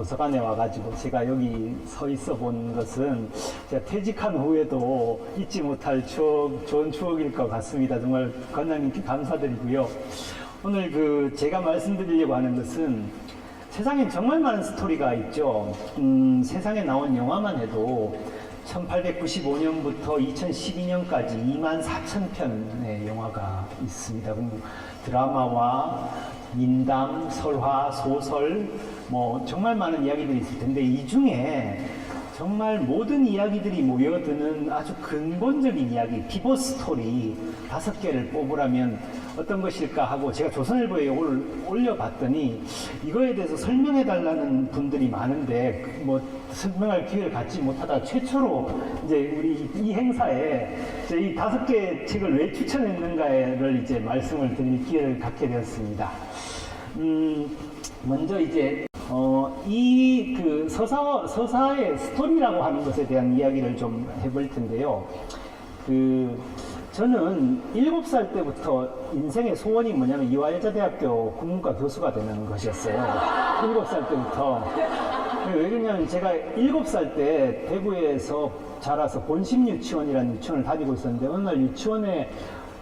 도서관에 와가지고 제가 여기 서 있어 본 것은 제가 퇴직한 후에도 잊지 못할 좋은 추억일 것 같습니다. 정말 관장님께 감사드리고요. 오늘 제가 말씀드리려고 하는 것은 세상엔 정말 많은 스토리가 있죠. 세상에 나온 영화만 해도 1895년부터 2012년까지 24,000편의 영화가 있습니다. 드라마와 민담, 설화, 소설, 정말 많은 이야기들이 있을 텐데 이 중에 정말 모든 이야기들이 모여드는 아주 근본적인 이야기, 피벗 스토리 5개를 뽑으라면 어떤 것일까 하고 제가 조선일보에 올려봤더니 이거에 대해서 설명해달라는 분들이 많은데 설명할 기회를 갖지 못하다 최초로 이제 우리 이 행사에 이 5개의 책을 왜 추천했는가를 이제 말씀을 드릴 기회를 갖게 되었습니다. 먼저 이제 이 서사의 스토리라고 하는 것에 대한 이야기를 좀 해볼 텐데요. 저는 7살 때부터 인생의 소원이 뭐냐면 이화여자대학교 국문과 교수가 되는 것이었어요. 7살 때부터. 왜 그러냐면 제가 7살 때 대구에서 자라서 본심유치원이라는 유치원을 다니고 있었는데 어느 날 유치원에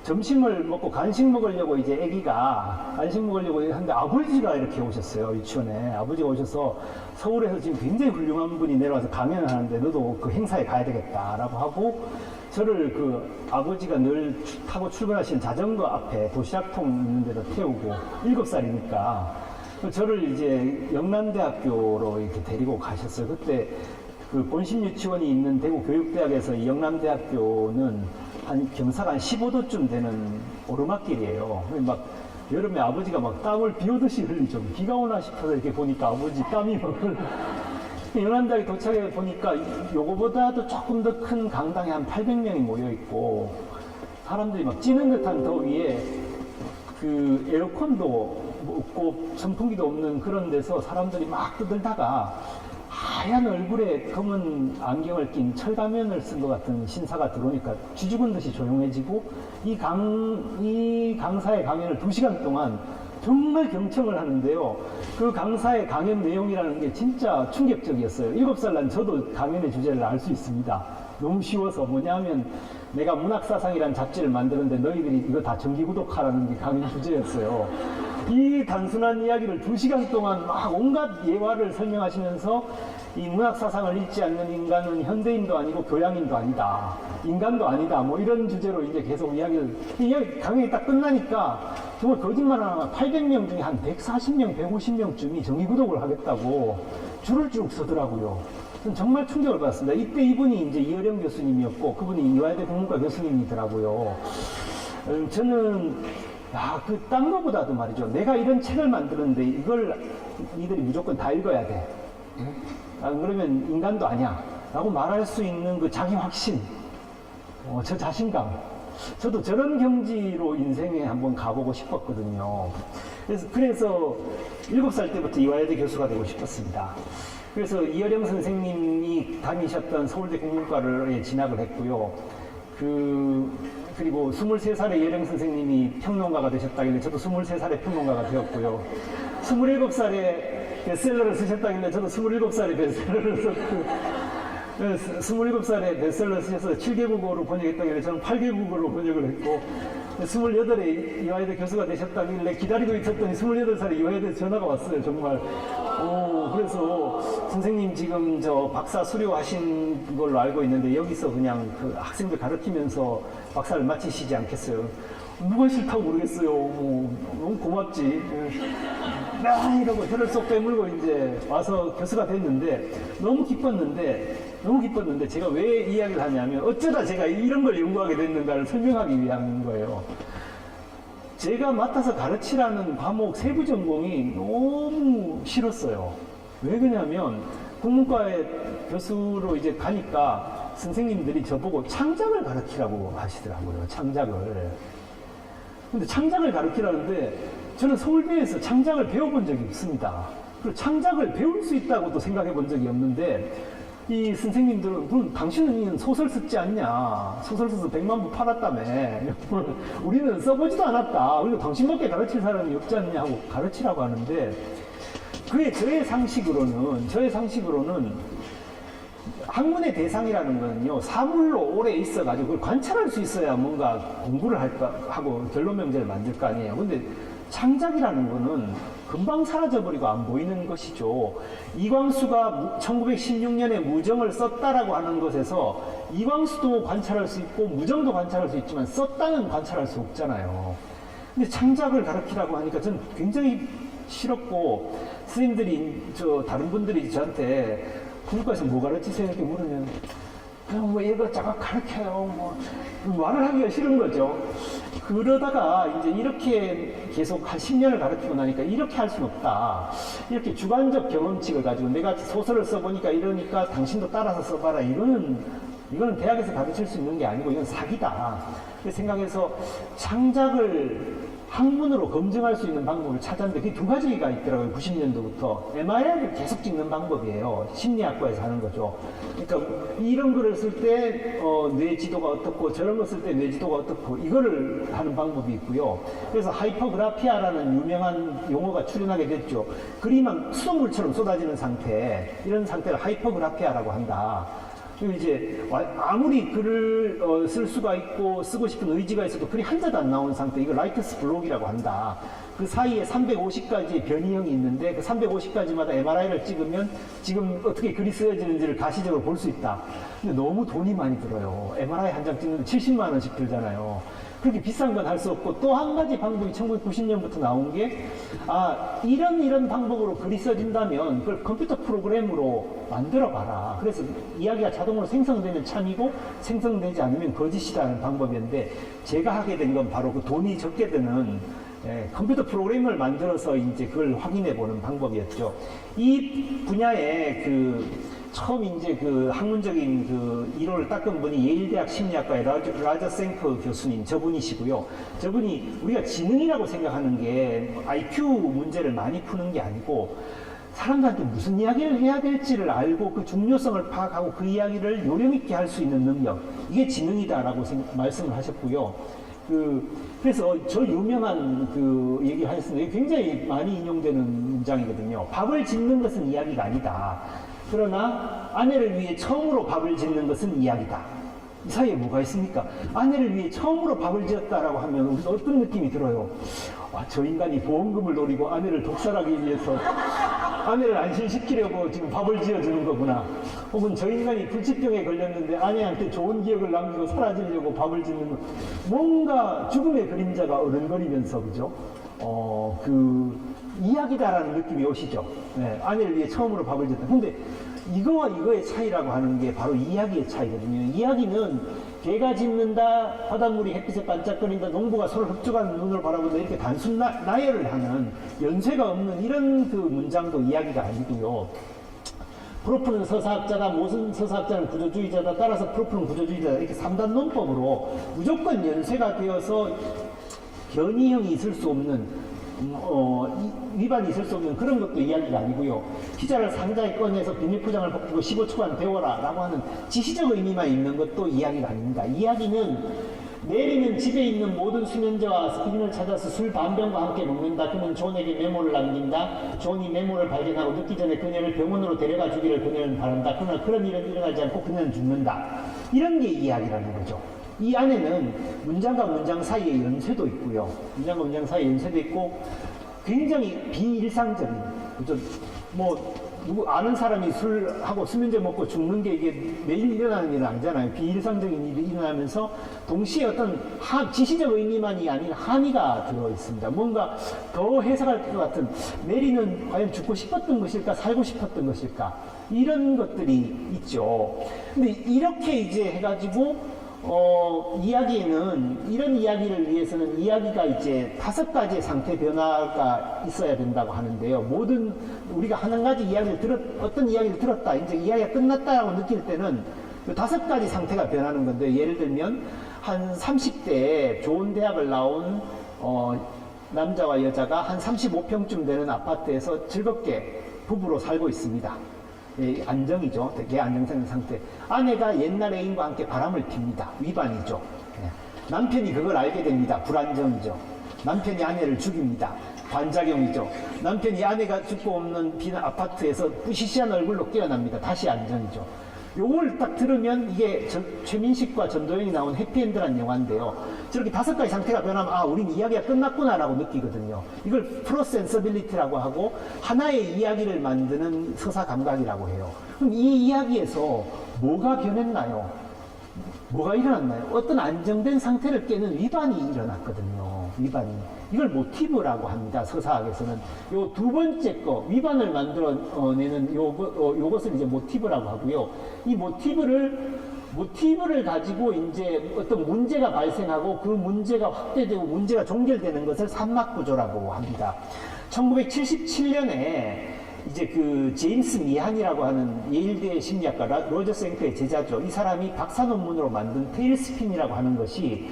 점심을 먹고 간식 먹으려고 이제 아기가 간식 먹으려고 하는데 아버지가 이렇게 오셨어요. 유치원에 아버지가 오셔서 서울에서 지금 굉장히 훌륭한 분이 내려와서 강연을 하는데 너도 그 행사에 가야 되겠다라고 하고 저를 아버지가 늘 타고 출근하시는 자전거 앞에 도시락통 있는 데다 태우고 7살이니까 저를 이제 영남대학교로 이렇게 데리고 가셨어요. 그때 본심유치원이 있는 대구교육대학에서 이 영남대학교는 경사가 한 15도쯤 되는 오르막길이에요. 여름에 아버지가 땀을 비 오듯이 흘리죠. 비가 오나 싶어서 이렇게 보니까 아버지 땀이 영남대학에 도착해 보니까 요거보다도 조금 더 큰 강당에 한 800명이 모여 있고 사람들이 찌는 듯한 더위에 에어컨도 없고 선풍기도 없는 그런 데서 사람들이 막 떠들다가 하얀 얼굴에 검은 안경을 낀 철가면을 쓴 것 같은 신사가 들어오니까 쥐죽은 듯이 조용해지고 이 강사의 강연을 2시간 동안 정말 경청을 하는데요. 그 강사의 강연 내용이라는 게 진짜 충격적이었어요. 7살 난 저도 강연의 주제를 알 수 있습니다. 너무 쉬워서 뭐냐면 내가 문학사상이라는 잡지를 만드는데 너희들이 이거 다 정기구독하라는 게 강연 주제였어요. 이 단순한 이야기를 2시간 동안 막 온갖 예화를 설명하시면서 이 문학사상을 읽지 않는 인간은 현대인도 아니고 교양인도 아니다. 인간도 아니다. 이런 주제로 이제 계속 강연이 딱 끝나니까 정말 거짓말 안 하고 800명 중에 한 140명, 150명쯤이 정기구독을 하겠다고 줄을 쭉 서더라고요. 저는 정말 충격을 받았습니다. 이때 이분이 이제 이어령 교수님이었고 그분이 이화여대 국문과 교수님이더라고요. 저는 딴 거보다도 말이죠. 내가 이런 책을 만드는데 이걸 니들이 무조건 다 읽어야 돼. 안 그러면 인간도 아니야. 라고 말할 수 있는 자기 확신, 저 자신감. 저도 저런 경지로 인생에 한번 가보고 싶었거든요. 그래서 7살 때부터 이화여대 교수가 되고 싶었습니다. 그래서 이어령 선생님이 다니셨던 서울대 국문과를 진학을 했고요. 그리고 23살에 이어령 선생님이 평론가가 되셨다길래 저도 23살에 평론가가 되었고요. 27살에 베스트셀러를 쓰셨다길래 저도 27살에 베스트셀러를 썼고 27살에 베스트셀러 쓰셔서 7개국어로 번역했다길래 저는 8개국어로 번역을 했고 28에 이화여대 교수가 되셨다길래 기다리고 있었더니 28살에 이화여대 전화가 왔어요. 정말. 그래서 선생님 지금 박사 수료하신 걸로 알고 있는데 여기서 그냥 학생들 가르치면서 박사를 마치시지 않겠어요? 누가 싫다고 모르겠어요. 너무 고맙지. 이러고 혀를 쏙 빼물고 이제 와서 교수가 됐는데 너무 기뻤는데 제가 왜 이야기를 하냐면 어쩌다 제가 이런 걸 연구하게 됐는가를 설명하기 위한 거예요. 제가 맡아서 가르치라는 과목 세부 전공이 너무 싫었어요. 왜 그러냐면 국문과에 교수로 이제 가니까 선생님들이 저보고 창작을 가르치라고 하시더라고요. 창작을. 근데 창작을 가르치라는데 저는 서울대에서 창작을 배워본 적이 없습니다. 그리고 창작을 배울 수 있다고도 생각해 본 적이 없는데 이 선생님들은 그럼 당신은 소설 쓰지 않냐, 소설 써서 100만 부 팔았다며, 우리는 써보지도 않았다, 우리가 당신밖에 가르칠 사람이 없지 않냐 하고 가르치라고 하는데 저의 상식으로는 학문의 대상이라는 거는요, 사물로 오래 있어가지고 그걸 관찰할 수 있어야 뭔가 공부를 하고 결론 명제를 만들 거 아니에요. 근데 창작이라는 거는 금방 사라져버리고 안 보이는 것이죠. 이광수가 1916년에 무정을 썼다라고 하는 것에서 이광수도 관찰할 수 있고 무정도 관찰할 수 있지만 썼다는 관찰할 수 없잖아요. 근데 창작을 가르치라고 하니까 저는 굉장히 싫었고, 스님들이, 다른 분들이 저한테 국가에서 뭐 가르치세요? 이렇게 물으면, 그냥 뭐 이것저것 가르쳐요. 뭐, 말을 하기가 싫은 거죠. 그러다가 이제 이렇게 계속 한 10년을 가르치고 나니까 이렇게 할 수는 없다. 이렇게 주관적 경험칙을 가지고 내가 소설을 써보니까 이러니까 당신도 따라서 써봐라. 이거는 대학에서 가르칠 수 있는 게 아니고 이건 사기다. 그 생각해서 창작을 학문으로 검증할 수 있는 방법을 찾았는데 그게 두 가지가 있더라고요. 90년도부터. MRI를 계속 찍는 방법이에요. 심리학과에서 하는 거죠. 그러니까 이런 글을 쓸 때 뇌 지도가 어떻고 저런 거 쓸 때 뇌 지도가 어떻고 이거를 하는 방법이 있고요. 그래서 하이퍼그라피아라는 유명한 용어가 출현하게 됐죠. 그림은 수돗물처럼 쏟아지는 상태, 이런 상태를 하이퍼그라피아라고 한다. 그리고 이제 아무리 글을 쓸 수가 있고 쓰고 싶은 의지가 있어도 글이 한자도 안 나오는 상태, 이걸 라이터스 블록이라고 한다. 그 사이에 350가지의 변이형이 있는데 그 350가지마다 MRI를 찍으면 지금 어떻게 글이 쓰여지는지를 가시적으로 볼 수 있다. 근데 너무 돈이 많이 들어요. MRI 한 장 찍는데 70만 원씩 들잖아요. 그렇게 비싼 건 할 수 없고, 또 한 가지 방법이 1990년부터 나온 게, 이런 방법으로 글이 써진다면 그걸 컴퓨터 프로그램으로 만들어 봐라. 그래서 이야기가 자동으로 생성되면 참이고 생성되지 않으면 거짓이라는 방법이었는데, 제가 하게 된 건 바로 그 돈이 적게 드는 컴퓨터 프로그램을 만들어서 이제 그걸 확인해 보는 방법이었죠. 이 분야에 처음 이제 학문적인 이론을 닦은 분이 예일대학 심리학과의 라저 생커 교수님, 저분이시고요. 저분이 우리가 지능이라고 생각하는 게 IQ 문제를 많이 푸는 게 아니고, 사람들한테 무슨 이야기를 해야 될지를 알고 그 중요성을 파악하고 그 이야기를 요령있게 할 수 있는 능력, 이게 지능이다라고 말씀을 하셨고요. 그래서 저 유명한 얘기 하셨는데 굉장히 많이 인용되는 문장이거든요. 밥을 짓는 것은 이야기가 아니다. 그러나 아내를 위해 처음으로 밥을 짓는 것은 이야기다. 이 사이에 뭐가 있습니까? 아내를 위해 처음으로 밥을 지었다라고 하면 우리가 어떤 느낌이 들어요? 저 인간이 보험금을 노리고 아내를 독살하기 위해서 아내를 안심시키려고 지금 밥을 지어주는 거구나. 혹은 저 인간이 불치병에 걸렸는데 아내한테 좋은 기억을 남기고 사라지려고 밥을 짓는 거. 뭔가 죽음의 그림자가 어른거리면서, 그죠? 이야기다라는 느낌이 오시죠? 네, 아내를 위해 처음으로 밥을 지었다. 근데 이거와 이거의 차이라고 하는 게 바로 이야기의 차이거든요. 이야기는 개가 짖는다, 바닷물이 햇빛에 반짝거린다, 농부가 소를 흡족한 눈을 바라본다, 이렇게 단순 나열을 하는 연쇄가 없는 이런 문장도 이야기가 아니고요. 프로프는 서사학자다, 모슨 서사학자는 구조주의자다, 따라서 프로프는 구조주의자다, 이렇게 3단 논법으로 무조건 연쇄가 되어서 변이형이 있을 수 없는, 위반이 있을 수 없는 그런 것도 이야기가 아니고요. 피자를 상자에 꺼내서 비닐 포장을 벗기고 15초간 데워라 라고 하는 지시적 의미만 있는 것도 이야기가 아닙니다. 이야기는 내리는 집에 있는 모든 수면제와 아스피린을 찾아서 술 반병과 함께 먹는다. 그는 존에게 메모를 남긴다. 존이 메모를 발견하고 늦기 전에 그녀를 병원으로 데려가 주기를 그녀는 바란다. 그러나 그런 일은 일어나지 않고 그녀는 죽는다. 이런 게 이야기라는 거죠. 이 안에는 문장과 문장 사이에 연쇄도 있고요. 문장과 문장 사이에 연쇄도 있고 굉장히 비일상적인, 그죠? 누구 아는 사람이 술하고 수면제 먹고 죽는 게 이게 매일 일어나는 일은 아니잖아요. 비일상적인 일이 일어나면서 동시에 어떤 지시적 의미만이 아닌 함의가 들어 있습니다. 뭔가 더 해석할 것 같은, 메리는 과연 죽고 싶었던 것일까, 살고 싶었던 것일까, 이런 것들이 있죠. 근데 이렇게 이제 해가지고 이야기에는, 이런 이야기를 위해서는 이야기가 이제 5가지의 상태 변화가 있어야 된다고 하는데요. 우리가 한 가지 어떤 이야기를 들었다, 이제 이야기가 끝났다라고 느낄 때는 5가지 상태가 변하는 건데, 예를 들면, 한 30대에 좋은 대학을 나온, 남자와 여자가 한 35평쯤 되는 아파트에서 즐겁게 부부로 살고 있습니다. 안정이죠. 되게 안정적인 상태. 아내가 옛날 애인과 함께 바람을 핍니다. 위반이죠. 남편이 그걸 알게 됩니다. 불안정이죠. 남편이 아내를 죽입니다. 반작용이죠. 남편이 아내가 죽고 없는 빈 아파트에서 부시시한 얼굴로 깨어납니다. 다시 안정이죠. 요걸 딱 들으면 이게 최민식과 전도연이 나온 해피엔드란 영화인데요. 저렇게 5가지 상태가 변하면 아, 우린 이야기가 끝났구나라고 느끼거든요. 이걸 프로센서빌리티라고 하고 하나의 이야기를 만드는 서사 감각이라고 해요. 그럼 이 이야기에서 뭐가 변했나요? 뭐가 일어났나요? 어떤 안정된 상태를 깨는 위반이 일어났거든요. 위반이. 이걸 모티브라고 합니다. 서사학에서는. 요 두 번째 거, 위반을 만들어내는 요것을 이제 모티브라고 하고요. 이 모티브를 가지고 이제 어떤 문제가 발생하고 그 문제가 확대되고 문제가 종결되는 것을 산막구조라고 합니다. 1977년에 이제 그 제임스 미한이라고 하는 예일대 심리학가 로저 생크의 제자죠. 이 사람이 박사 논문으로 만든 테일스핀이라고 하는 것이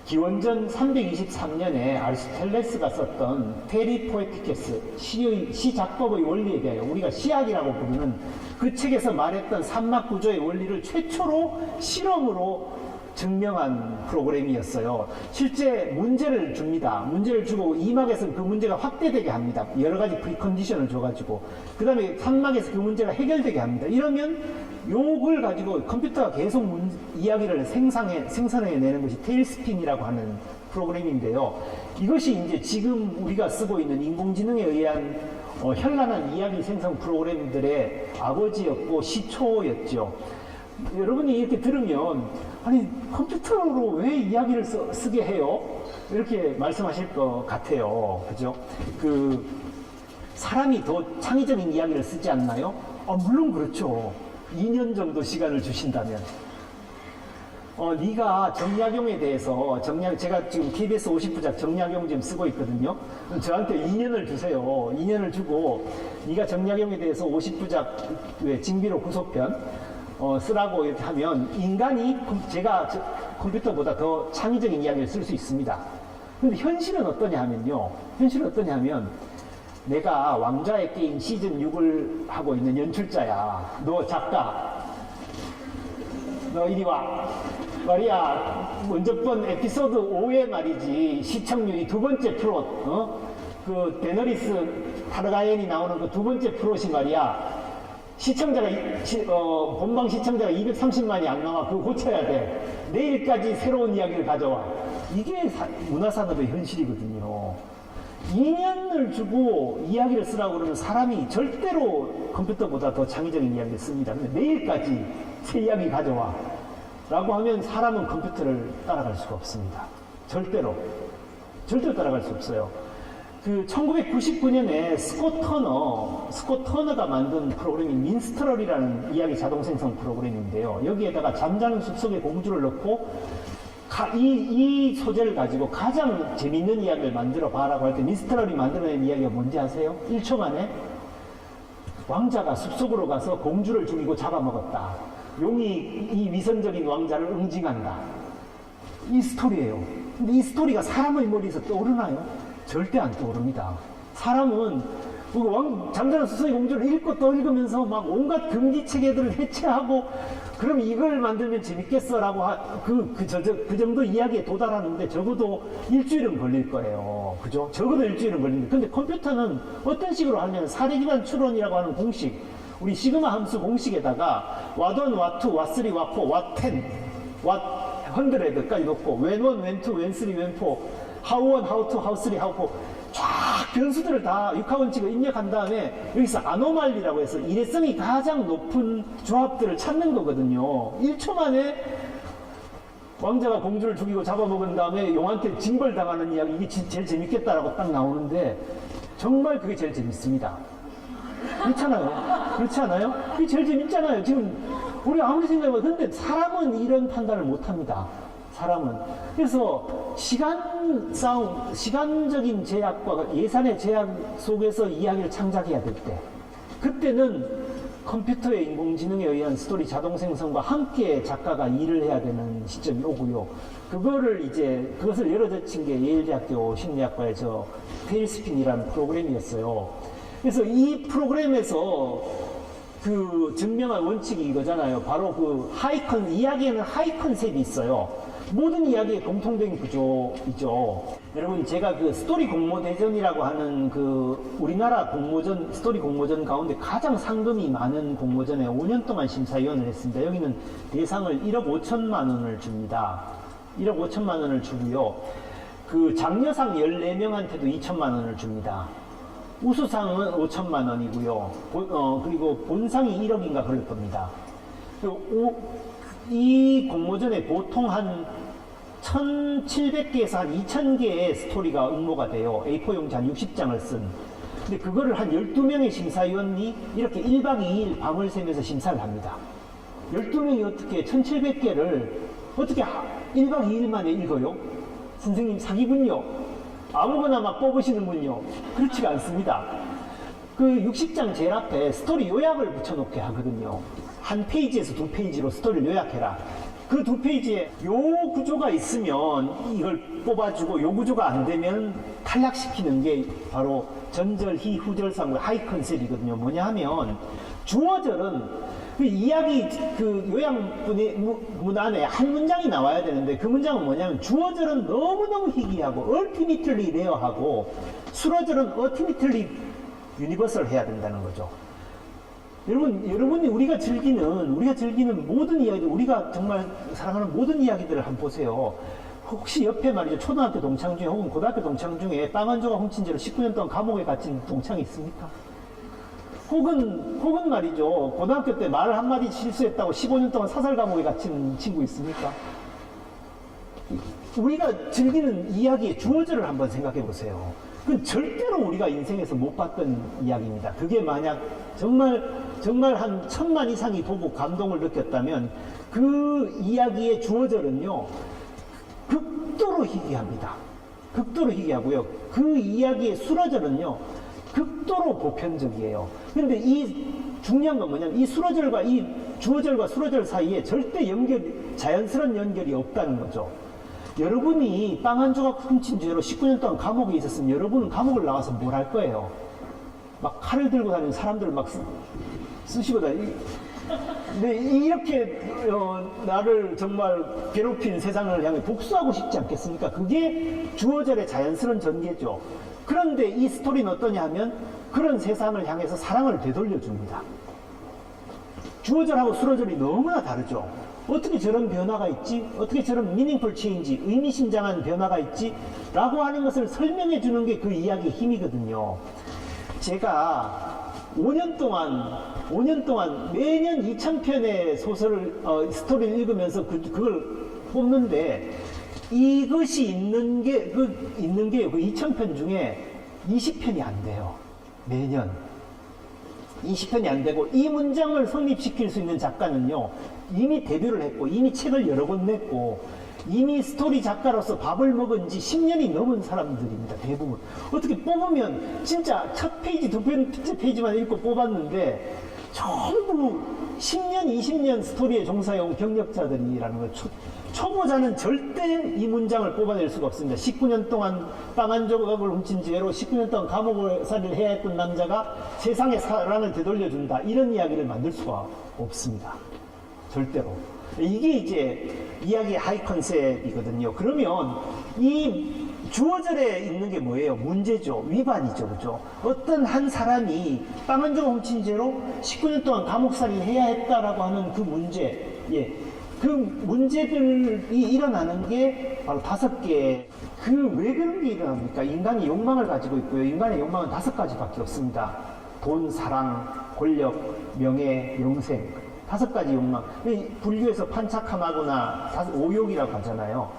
기원전 323년에 아리스토텔레스가 썼던 테리 포에티케스 시 작법의 원리에 대하여 우리가 시학이라고 부르는 그 책에서 말했던 산막구조의 원리를 최초로 실험으로 증명한 프로그램이었어요. 실제 문제를 줍니다. 문제를 주고 2막에서는 그 문제가 확대되게 합니다. 여러 가지 프리컨디션을 줘가지고 그 다음에 3막에서 그 문제가 해결되게 합니다. 이러면 요걸 가지고 컴퓨터가 계속 이야기를 생성해내는 것이 테일스핀이라고 하는 프로그램인데요. 이것이 이제 지금 우리가 쓰고 있는 인공지능에 의한 현란한 이야기 생성 프로그램들의 아버지였고 시초였죠. 여러분이 이렇게 들으면 아니 컴퓨터로 왜 이야기를 쓰게 해요? 이렇게 말씀하실 것 같아요. 그죠? 그 사람이 더 창의적인 이야기를 쓰지 않나요? 물론 그렇죠. 2년 정도 시간을 주신다면 네가 정약용에 대해서 제가 지금 KBS 50부작 정약용 지금 쓰고 있거든요. 저한테 2년을 주세요. 2년을 주고 네가 정약용에 대해서 50부작 징비로 후속편 쓰라고 이렇게 하면 인간이 제가 컴퓨터보다 더 창의적인 이야기를 쓸 수 있습니다. 근데 현실은 어떠냐 하면요. 내가 왕좌의 게임 시즌 6을 하고 있는 연출자야. 너 작가. 너 이리 와. 말이야. 먼저 번 에피소드 5에 말이지. 시청률이 두 번째 플롯. 그 데너리스 타르가yen이 나오는 그 두 번째 플롯이 말이야. 본방 시청자가 230만이 안 나와. 그거 고쳐야 돼. 내일까지 새로운 이야기를 가져와. 이게 문화산업의 현실이거든요. 2년을 주고 이야기를 쓰라고 그러면 사람이 절대로 컴퓨터보다 더 창의적인 이야기를 씁니다. 근데 내일까지 새 이야기 가져와. 라고 하면 사람은 컴퓨터를 따라갈 수가 없습니다. 절대로 따라갈 수 없어요. 그 1999년에 스콧 터너가 만든 프로그램이 민스트럴이라는 이야기 자동 생성 프로그램인데요. 여기에다가 잠자는 숲속의 공주를 넣고 이 소재를 가지고 가장 재밌는 이야기를 만들어 봐라고 할 때 민스트럴이 만들어낸 이야기가 뭔지 아세요? 1초 만에 왕자가 숲속으로 가서 공주를 죽이고 잡아먹었다. 용이 이 위선적인 왕자를 응징한다. 이 스토리예요. 근데 이 스토리가 사람의 머리에서 떠오르나요? 절대 안 떠오릅니다. 사람은 잠자는 숲속의 공주를 읽고 또 읽으면서 막 온갖 금기 체계들을 해체하고 그럼 이걸 만들면 재밌겠어라고 그 정도 이야기에 도달하는데 적어도 일주일은 걸릴 거예요. 그죠? 적어도 일주일은 걸립니다. 근데 컴퓨터는 어떤 식으로 하냐면 사례 기반 추론이라고 하는 공식, 우리 시그마 함수 공식에다가 what1, what2, what3, what4, what10, what100까지 놓고 when1, when2, when3, when4, how1, how2, how3, how4 쫙 변수들을 다 육하원칙을 입력한 다음에 여기서 아노말리라고 해서 일회성이 가장 높은 조합들을 찾는 거거든요. 1초 만에 왕자가 공주를 죽이고 잡아먹은 다음에 용한테 징벌당하는 이야기, 이게 제일 재밌겠다라고 딱 나오는데 정말 그게 제일 재밌습니다. 그렇지 않아요? 그게 제일 재밌잖아요. 지금 우리 아무리 생각해봐도. 근데 사람은 이런 판단을 못합니다. 그래서 시간적인 제약과 예산의 제약 속에서 이야기를 창작해야 될 때, 그때는 컴퓨터의 인공지능에 의한 스토리 자동 생성과 함께 작가가 일을 해야 되는 시점이 오고요. 그것을 열어젖힌 게 예일대학교 심리학과의 테일스핀이라는 프로그램이었어요. 그래서 이 프로그램에서 그 증명한 원칙이 이거잖아요. 바로 그 이야기에는 하이 컨셉이 있어요. 모든 이야기의 공통된 구조이죠. 여러분, 제가 그 스토리 공모대전이라고 하는 그 우리나라 공모전, 스토리 공모전 가운데 가장 상금이 많은 공모전에 5년 동안 심사위원을 했습니다. 여기는 대상을 1억 5천만 원을 줍니다. 1억 5천만 원을 주고요. 그 장려상 14명한테도 2천만 원을 줍니다. 우수상은 5천만 원이고요. 그리고 본상이 1억인가 그럴 겁니다. 이 공모전에 보통 한 1,700개에서 한 2,000개의 스토리가 응모가 돼요. A4 용지 한 60장을 쓴. 근데 그거를 한 12명의 심사위원이 이렇게 1박 2일 밤을 새면서 심사를 합니다. 12명이 어떻게 1,700개를 어떻게 1박 2일 만에 읽어요? 선생님 사기군요. 아무거나 막 뽑으시는군요. 그렇지가 않습니다. 그 60장 제일 앞에 스토리 요약을 붙여놓게 하거든요. 한 페이지에서 2페이지로 스토리를 요약해라. 그 2페이지에 요 구조가 있으면 이걸 뽑아주고 요 구조가 안 되면 탈락시키는 게 바로 전절희 후절상 하이 컨셉이거든요. 뭐냐 하면 주어절은 그 이야기 그 요약문 안에 한 문장이 나와야 되는데 그 문장은 뭐냐면 주어절은 너무너무 희귀하고 ultimately rare하고 수어절은 ultimately universal 해야 된다는 거죠. 여러분이 우리가 즐기는 모든 이야기들, 우리가 정말 사랑하는 모든 이야기들을 한번 보세요. 혹시 옆에 말이죠, 초등학교 동창 중에 혹은 고등학교 동창 중에 빵 한 조각 훔친 죄로 19년 동안 감옥에 갇힌 동창이 있습니까? 혹은 말이죠, 고등학교 때 말 한마디 실수했다고 15년 동안 사설 감옥에 갇힌 친구 있습니까? 우리가 즐기는 이야기의 주어절을 한번 생각해 보세요. 그건 절대로 우리가 인생에서 못 봤던 이야기입니다. 그게 만약 정말 한 1,000만 이상이 보고 감동을 느꼈다면 그 이야기의 주어절은요, 극도로 희귀합니다. 극도로 희귀하고요. 그 이야기의 수어절은요, 극도로 보편적이에요. 그런데 이 중요한 건 뭐냐면 이 수어절과 이 주어절과 수어절 사이에 절대 자연스러운 연결이 없다는 거죠. 여러분이 빵 한 조각 훔친 죄로 19년 동안 감옥에 있었으면 여러분은 감옥을 나와서 뭘 할 거예요? 막 칼을 들고 다니는 사람들을 막 쓰시고 근데 이렇게 나를 정말 괴롭힌 세상을 향해 복수하고 싶지 않겠습니까? 그게 주어절의 자연스러운 전개죠. 그런데 이 스토리는 어떠냐 하면 그런 세상을 향해서 사랑을 되돌려 줍니다. 주어절하고 수어절이 너무나 다르죠. 어떻게 저런 변화가 있지? 어떻게 저런 meaningful change, 의미심장한 변화가 있지? 라고 하는 것을 설명해 주는 게 그 이야기의 힘이거든요. 제가 5년 동안 매년 2,000편의 스토리를 읽으면서 그걸 뽑는데 이것이 있는 게 그 2,000편 중에 20편이 안 돼요. 매년. 20편이 안 되고 이 문장을 성립시킬 수 있는 작가는요, 이미 데뷔를 했고 이미 책을 여러 권 냈고 이미 스토리 작가로서 밥을 먹은 지 10년이 넘은 사람들입니다. 대부분. 어떻게 뽑으면 진짜 첫 페이지, 두 번째 페이지만 읽고 뽑았는데 전부 10년, 20년 스토리에 종사해온 경력자들이라는 거죠. 초보자는 절대 이 문장을 뽑아낼 수가 없습니다. 19년 동안 빵 한 조각을 훔친 죄로 19년 동안 감옥살이를 해야 했던 남자가 세상의 사랑을 되돌려준다. 이런 이야기를 만들 수가 없습니다. 절대로. 이게 이제 이야기의 하이 컨셉이거든요. 그러면 이 주어절에 있는 게 뭐예요? 문제죠. 위반이죠. 그죠? 어떤 한 사람이 빵 한 조각 훔친 죄로 19년 동안 감옥살이를 해야 했다라고 하는 그 문제. 예. 그 문제들이 일어나는 게 바로 5개. 왜 그런 게 일어납니까? 인간이 욕망을 가지고 있고요. 인간의 욕망은 5가지밖에 없습니다. 돈, 사랑, 권력, 명예, 영생. 5가지 욕망. 불교에서 판차카마구나 오욕이라고 하잖아요.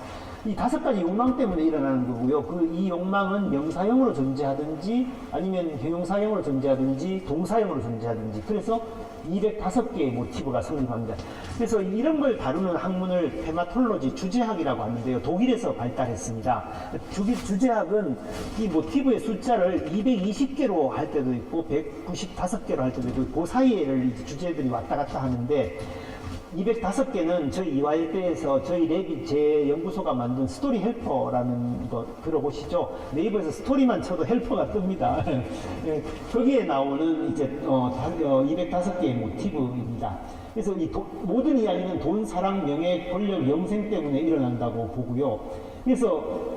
이 5가지 욕망 때문에 일어나는 거고요. 이 욕망은 명사형으로 존재하든지 아니면 형용사형으로 존재하든지 동사형으로 존재하든지, 그래서 205개의 모티브가 성립합니다. 그래서 이런 걸 다루는 학문을 페마톨로지, 주제학이라고 하는데요. 독일에서 발달했습니다. 주제학은 이 모티브의 숫자를 220개로 할 때도 있고 195개로 할 때도 있고 그 사이에를 주제들이 왔다 갔다 하는데, 205개는 저희 이화일대에서 저희 랩이 제 연구소가 만든 스토리 헬퍼라는 거 들어보시죠? 네이버에서 스토리만 쳐도 헬퍼가 뜹니다. 예, 거기에 나오는 이제 205개의 모티브입니다. 그래서 모든 이야기는 돈, 사랑, 명예, 권력, 영생 때문에 일어난다고 보고요. 그래서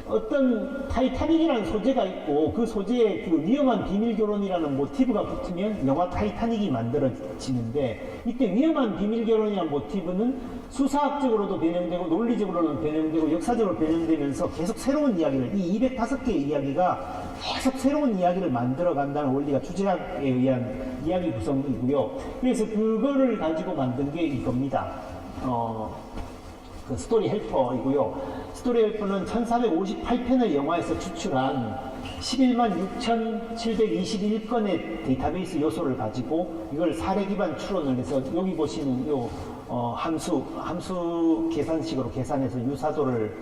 어떤 타이타닉이라는 소재가 있고 그 소재에 그 위험한 비밀 결혼이라는 모티브가 붙으면 영화 타이타닉이 만들어지는데, 이때 위험한 비밀 결혼이라는 모티브는 수사학적으로도 변형되고 논리적으로는 변형되고 역사적으로 변형되면서 계속 새로운 이야기를, 이 205개의 이야기가 계속 새로운 이야기를 만들어 간다는 원리가 주제학에 의한 이야기 구성이고요. 그래서 그거를 가지고 만든 게 이겁니다. 그 스토리 헬퍼이고요. 스토리 헬퍼는 1458편의 영화에서 추출한 11만 6,721건의 데이터베이스 요소를 가지고 이걸 사례 기반 추론을 해서, 여기 보시는 요 함수 계산식으로 계산해서 유사도를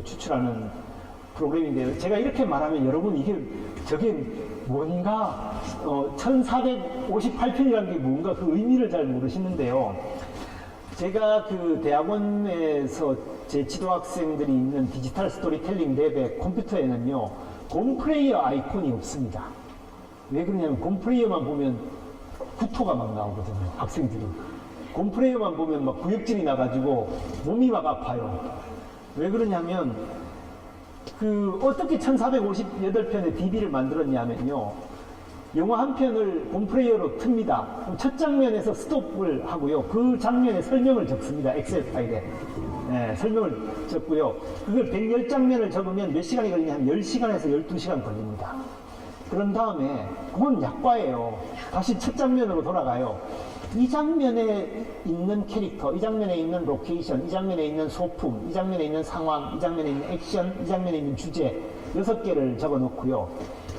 추출하는 프로그램인데요. 제가 이렇게 말하면 여러분 저게 뭔가 1458편이라는 게 뭔가 그 의미를 잘 모르시는데요. 제가 그 대학원에서 제 지도학생들이 있는 디지털 스토리텔링 랩의 컴퓨터에는요, 곰플레이어 아이콘이 없습니다. 왜 그러냐면 곰플레이어만 보면 구토가 막 나오거든요, 학생들이. 곰플레이어만 보면 막 구역질이 나가지고 몸이 막 아파요. 왜 그러냐면 어떻게 1458편의 DB를 만들었냐면요, 영화 한 편을 곰플레이어로 틉니다. 그럼 첫 장면에서 스톱을 하고요. 그 장면에 설명을 적습니다. 엑셀 파일에. 네, 설명을 적고요. 그걸 110장면을 적으면 몇 시간이 걸리냐 하면 10시간에서 12시간 걸립니다. 그런 다음에 그건 약과예요. 다시 첫 장면으로 돌아가요. 이 장면에 있는 캐릭터, 이 장면에 있는 로케이션, 이 장면에 있는 소품, 이 장면에 있는 상황, 이 장면에 있는 액션, 이 장면에 있는 주제 6개를 적어 놓고요.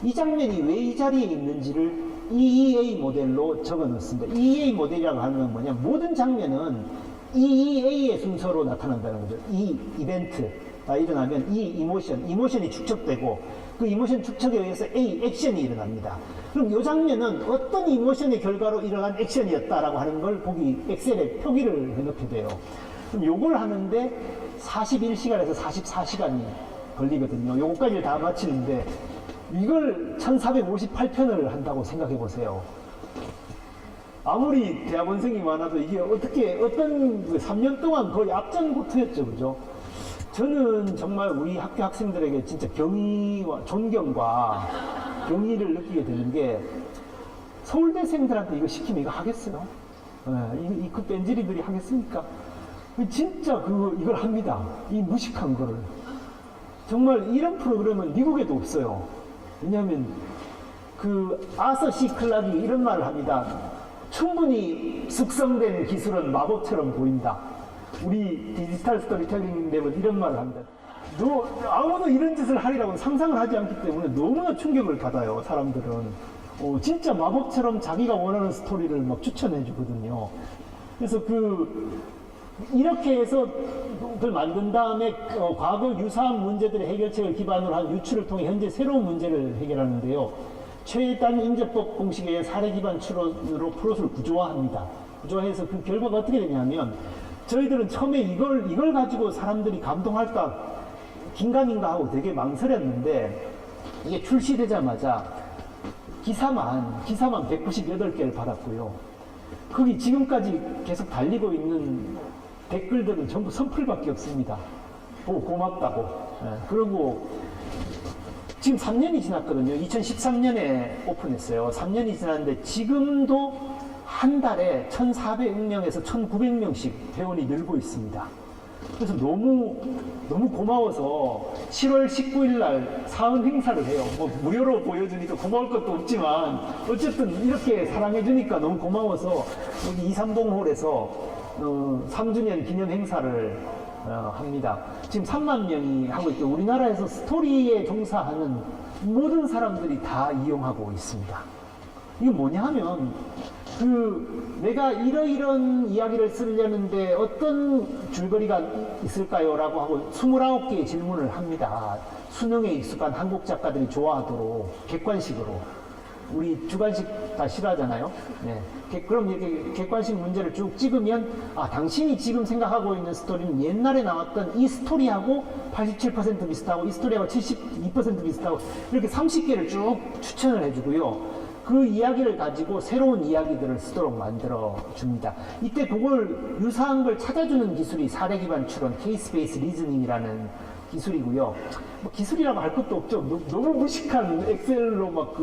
이 장면이 왜 이 자리에 있는지를 EEA 모델로 적어 놓습니다. EEA 모델이라고 하는 건 뭐냐, 모든 장면은 EEA의 순서로 나타난다는 거죠. 이 이벤트가 일어나면 이 이모션이 축적되고 그 이모션 축적에 의해서 A 액션이 일어납니다. 그럼 이 장면은 어떤 이모션의 결과로 일어난 액션이었다라고 하는 걸 보기, 엑셀에 표기를 해놓게 돼요. 그럼 요걸 하는데 41시간에서 44시간이 걸리거든요. 요거까지 다 마치는데 이걸 1458편을 한다고 생각해 보세요. 아무리 대학원생이 많아도 이게 어떤 3년 동안 거의 앞장부터였죠, 그죠? 저는 정말 우리 학교 학생들에게 진짜 경의와 존경과 경의를 느끼게 되는 게, 서울대생들한테 이거 시키면 이거 하겠어요? 그 뺀질이들이 하겠습니까? 진짜 이걸 합니다. 이 무식한 거를. 정말 이런 프로그램은 미국에도 없어요. 왜냐하면 아서 시 클락이 이런 말을 합니다. 충분히 숙성된 기술은 마법처럼 보인다. 우리 디지털 스토리텔링 랩은 이런 말을 합니다. 아무도 이런 짓을 하리라고 상상을 하지 않기 때문에 너무나 충격을 받아요, 사람들은. 진짜 마법처럼 자기가 원하는 스토리를 막 추천해 주거든요. 그래서 이렇게 해서 그걸 만든 다음에 과거 유사한 문제들의 해결책을 기반으로 한 유추를 통해 현재 새로운 문제를 해결하는데요. 최단 인접법 공식에 의해 사례 기반 추론으로 플롯을 구조화합니다. 구조화해서 그 결과가 어떻게 되냐면, 저희들은 처음에 이걸 가지고 사람들이 감동할까 긴가민가 하고 되게 망설였는데, 이게 출시되자마자 기사만 198개를 받았고요. 거기 지금까지 계속 달리고 있는 댓글들은 전부 선플밖에 없습니다. 고맙다고. 그리고 지금 3년이 지났거든요. 2013년에 오픈했어요. 3년이 지났는데 지금도 한 달에 1,400명에서 1,900명씩 회원이 늘고 있습니다. 그래서 너무 고마워서 7월 19일 날 사은 행사를 해요. 무료로 보여주니까 고마울 것도 없지만 어쨌든 이렇게 사랑해주니까 너무 고마워서 여기 이삼동홀에서 3주년 기념 행사를 합니다. 지금 3만 명이 하고 있고, 우리나라에서 스토리에 종사하는 모든 사람들이 다 이용하고 있습니다. 이게 뭐냐 하면, 내가 이런 이야기를 쓰려는데 어떤 줄거리가 있을까요? 라고 하고 29개의 질문을 합니다. 수능에 익숙한 한국 작가들이 좋아하도록 객관식으로. 우리 주관식 다 싫어하잖아요. 네. 그럼 이렇게 객관식 문제를 쭉 찍으면 당신이 지금 생각하고 있는 스토리는 옛날에 나왔던 이 스토리하고 87% 비슷하고 이 스토리하고 72% 비슷하고 이렇게 30개를 쭉 추천을 해주고요. 그 이야기를 가지고 새로운 이야기들을 쓰도록 만들어 줍니다. 이때 그걸 유사한 걸 찾아주는 기술이 사례 기반 추론, 케이스 베이스 리즈닝이라는 기술이고요. 뭐 기술이라고 할 것도 없죠. 너무 무식한 엑셀로 막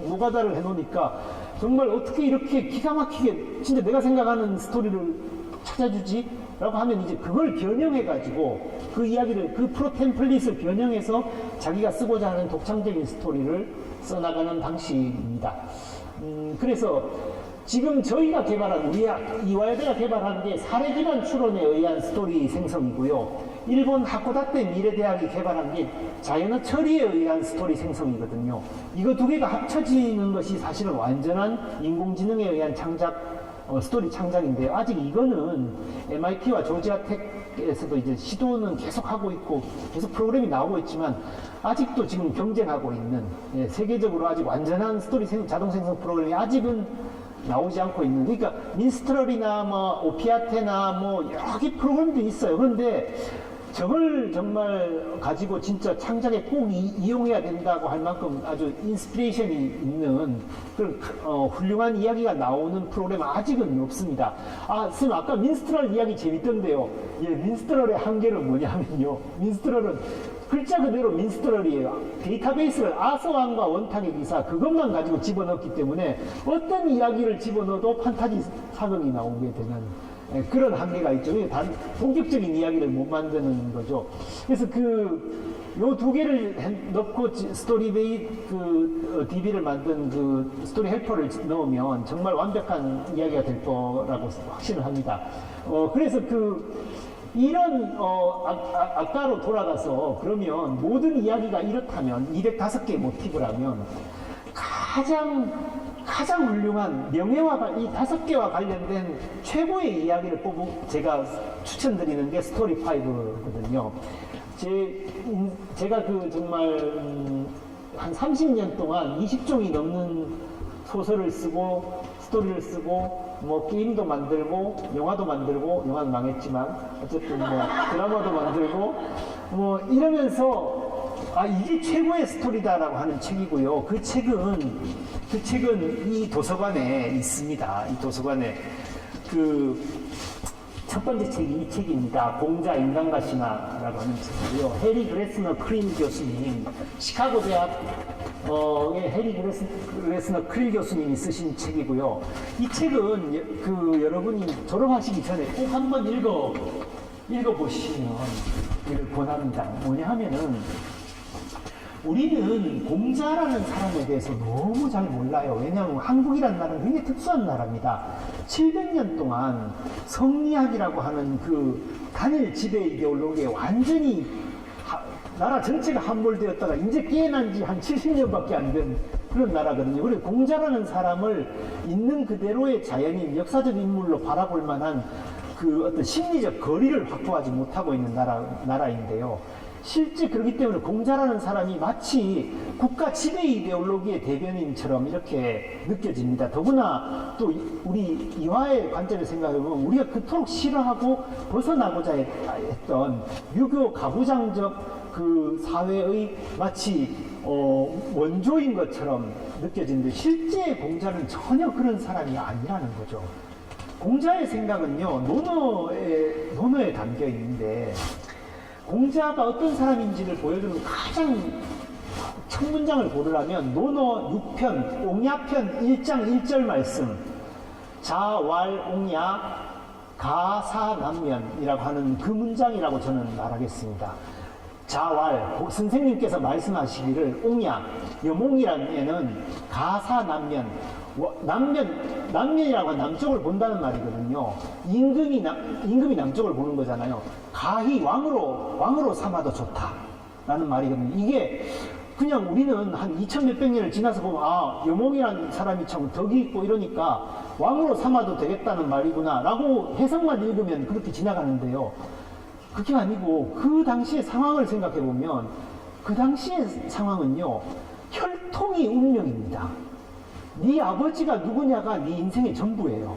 노가다를 해놓으니까 정말 어떻게 이렇게 기가 막히게 진짜 내가 생각하는 스토리를 찾아주지? 라고 하면 이제 그걸 변형해가지고 그 이야기를, 그 프로 템플릿을 변형해서 자기가 쓰고자 하는 독창적인 스토리를 써나가는 방식입니다. 그래서 지금 저희가 개발한, 우리 이화여대가 개발한 게 사례 기반 추론에 의한 스토리 생성이고요. 일본 하코다테 미래대학이 개발한 게 자연어 처리에 의한 스토리 생성이거든요. 이거 두 개가 합쳐지는 것이 사실은 완전한 인공지능에 의한 스토리 창작인데요. 아직 이거는 MIT와 조지아텍에서도 이제 시도는 계속 하고 있고 계속 프로그램이 나오고 있지만 아직도 지금 경쟁하고 있는, 세계적으로 아직 완전한 스토리 자동 생성 프로그램이 아직은 나오지 않고 있는, 그러니까 민스트럴이나 뭐 오피아테나 뭐 여러 개 프로그램도 있어요. 그런데 저걸 정말 가지고 진짜 창작에 꼭 이용해야 된다고 할 만큼 아주 인스피레이션이 있는 그런 훌륭한 이야기가 나오는 프로그램은 아직은 없습니다. 선생님 아까 민스트럴 이야기 재밌던데요. 민스트럴의 한계는 뭐냐면요. 민스트럴은 글자 그대로 민스트럴이에요. 데이터베이스를 아서왕과 원탁의 기사 그것만 가지고 집어넣기 때문에 어떤 이야기를 집어넣어도 판타지 사극이 나오게 되는 그런 한계가 있죠. 본격적인 이야기를 못 만드는 거죠. 그래서 요 두 개를 넣고 DB를 만든 스토리 헬퍼를 넣으면 정말 완벽한 이야기가 될 거라고 확신을 합니다. 그래서 이런 아까로 돌아가서 그러면 모든 이야기가 이렇다면 205개의 모티브라면 가장 훌륭한 명예와 이 5개와 관련된 최고의 이야기를 제가 추천드리는 게 스토리 5거든요. 제가 정말 한 30년 동안 20종이 넘는 소설을 쓰고 스토리를 쓰고 뭐 게임도 만들고 영화도 만들고, 영화는 망했지만 어쨌든 뭐 드라마도 만들고 뭐 이러면서 이게 최고의 스토리다라고 하는 책이고요. 그 책은 이 도서관에 있습니다. 이 도서관에 첫 번째 책이 이 책입니다. 공자 인간과 신화라고 하는 책이고요. 해리 그레스너 크릴 교수님, 시카고 대학의 해리 그레스너 크릴 교수님이 쓰신 책이고요. 이 책은 여러분이 졸업하시기 전에 꼭 한번 읽어보시면 이를 권합니다. 뭐냐 하면은 우리는 공자라는 사람에 대해서 너무 잘 몰라요. 왜냐하면 한국이라는 나라는 굉장히 특수한 나라입니다. 700년 동안 성리학이라고 하는 단일 지배 이데올로기에 완전히 나라 전체가 함몰되었다가 이제 깨어난 지 한 70년밖에 안 된 그런 나라거든요. 그래서 공자라는 사람을 있는 그대로의 자연인, 역사적 인물로 바라볼 만한 어떤 심리적 거리를 확보하지 못하고 있는 나라인데요. 실제 그렇기 때문에 공자라는 사람이 마치 국가 지배 이데올로기의 대변인처럼 이렇게 느껴집니다. 더구나 또 우리 이화의 관점에서 생각해보면 우리가 그토록 싫어하고 벗어나고자 했던 유교 가부장적 사회의 마치 원조인 것처럼 느껴지는데 실제 공자는 전혀 그런 사람이 아니라는 거죠. 공자의 생각은요, 논어에 담겨 있는데 공자가 어떤 사람인지를 보여주는 가장 첫 문장을 고르라면 논어 6편, 옹야편 1장 1절 말씀, 자왈옹야 가사남면이라고 하는 그 문장이라고 저는 말하겠습니다. 자왈, 선생님께서 말씀하시기를 옹야, 여몽이라는 애는 가사남면, 남면이라고 하면 남쪽을 본다는 말이거든요. 임금이 남쪽을 보는 거잖아요. 가히 왕으로 삼아도 좋다라는 말이거든요. 이게 그냥 우리는 한 2000몇백 년을 지나서 보면 여몽이라는 사람이 참 덕이 있고 이러니까 왕으로 삼아도 되겠다는 말이구나 라고 해석만 읽으면 그렇게 지나가는데요. 그게 아니고 그 당시의 상황을 생각해 보면 그 당시의 상황은요, 혈통이 운명입니다. 네 아버지가 누구냐가 네 인생의 전부예요.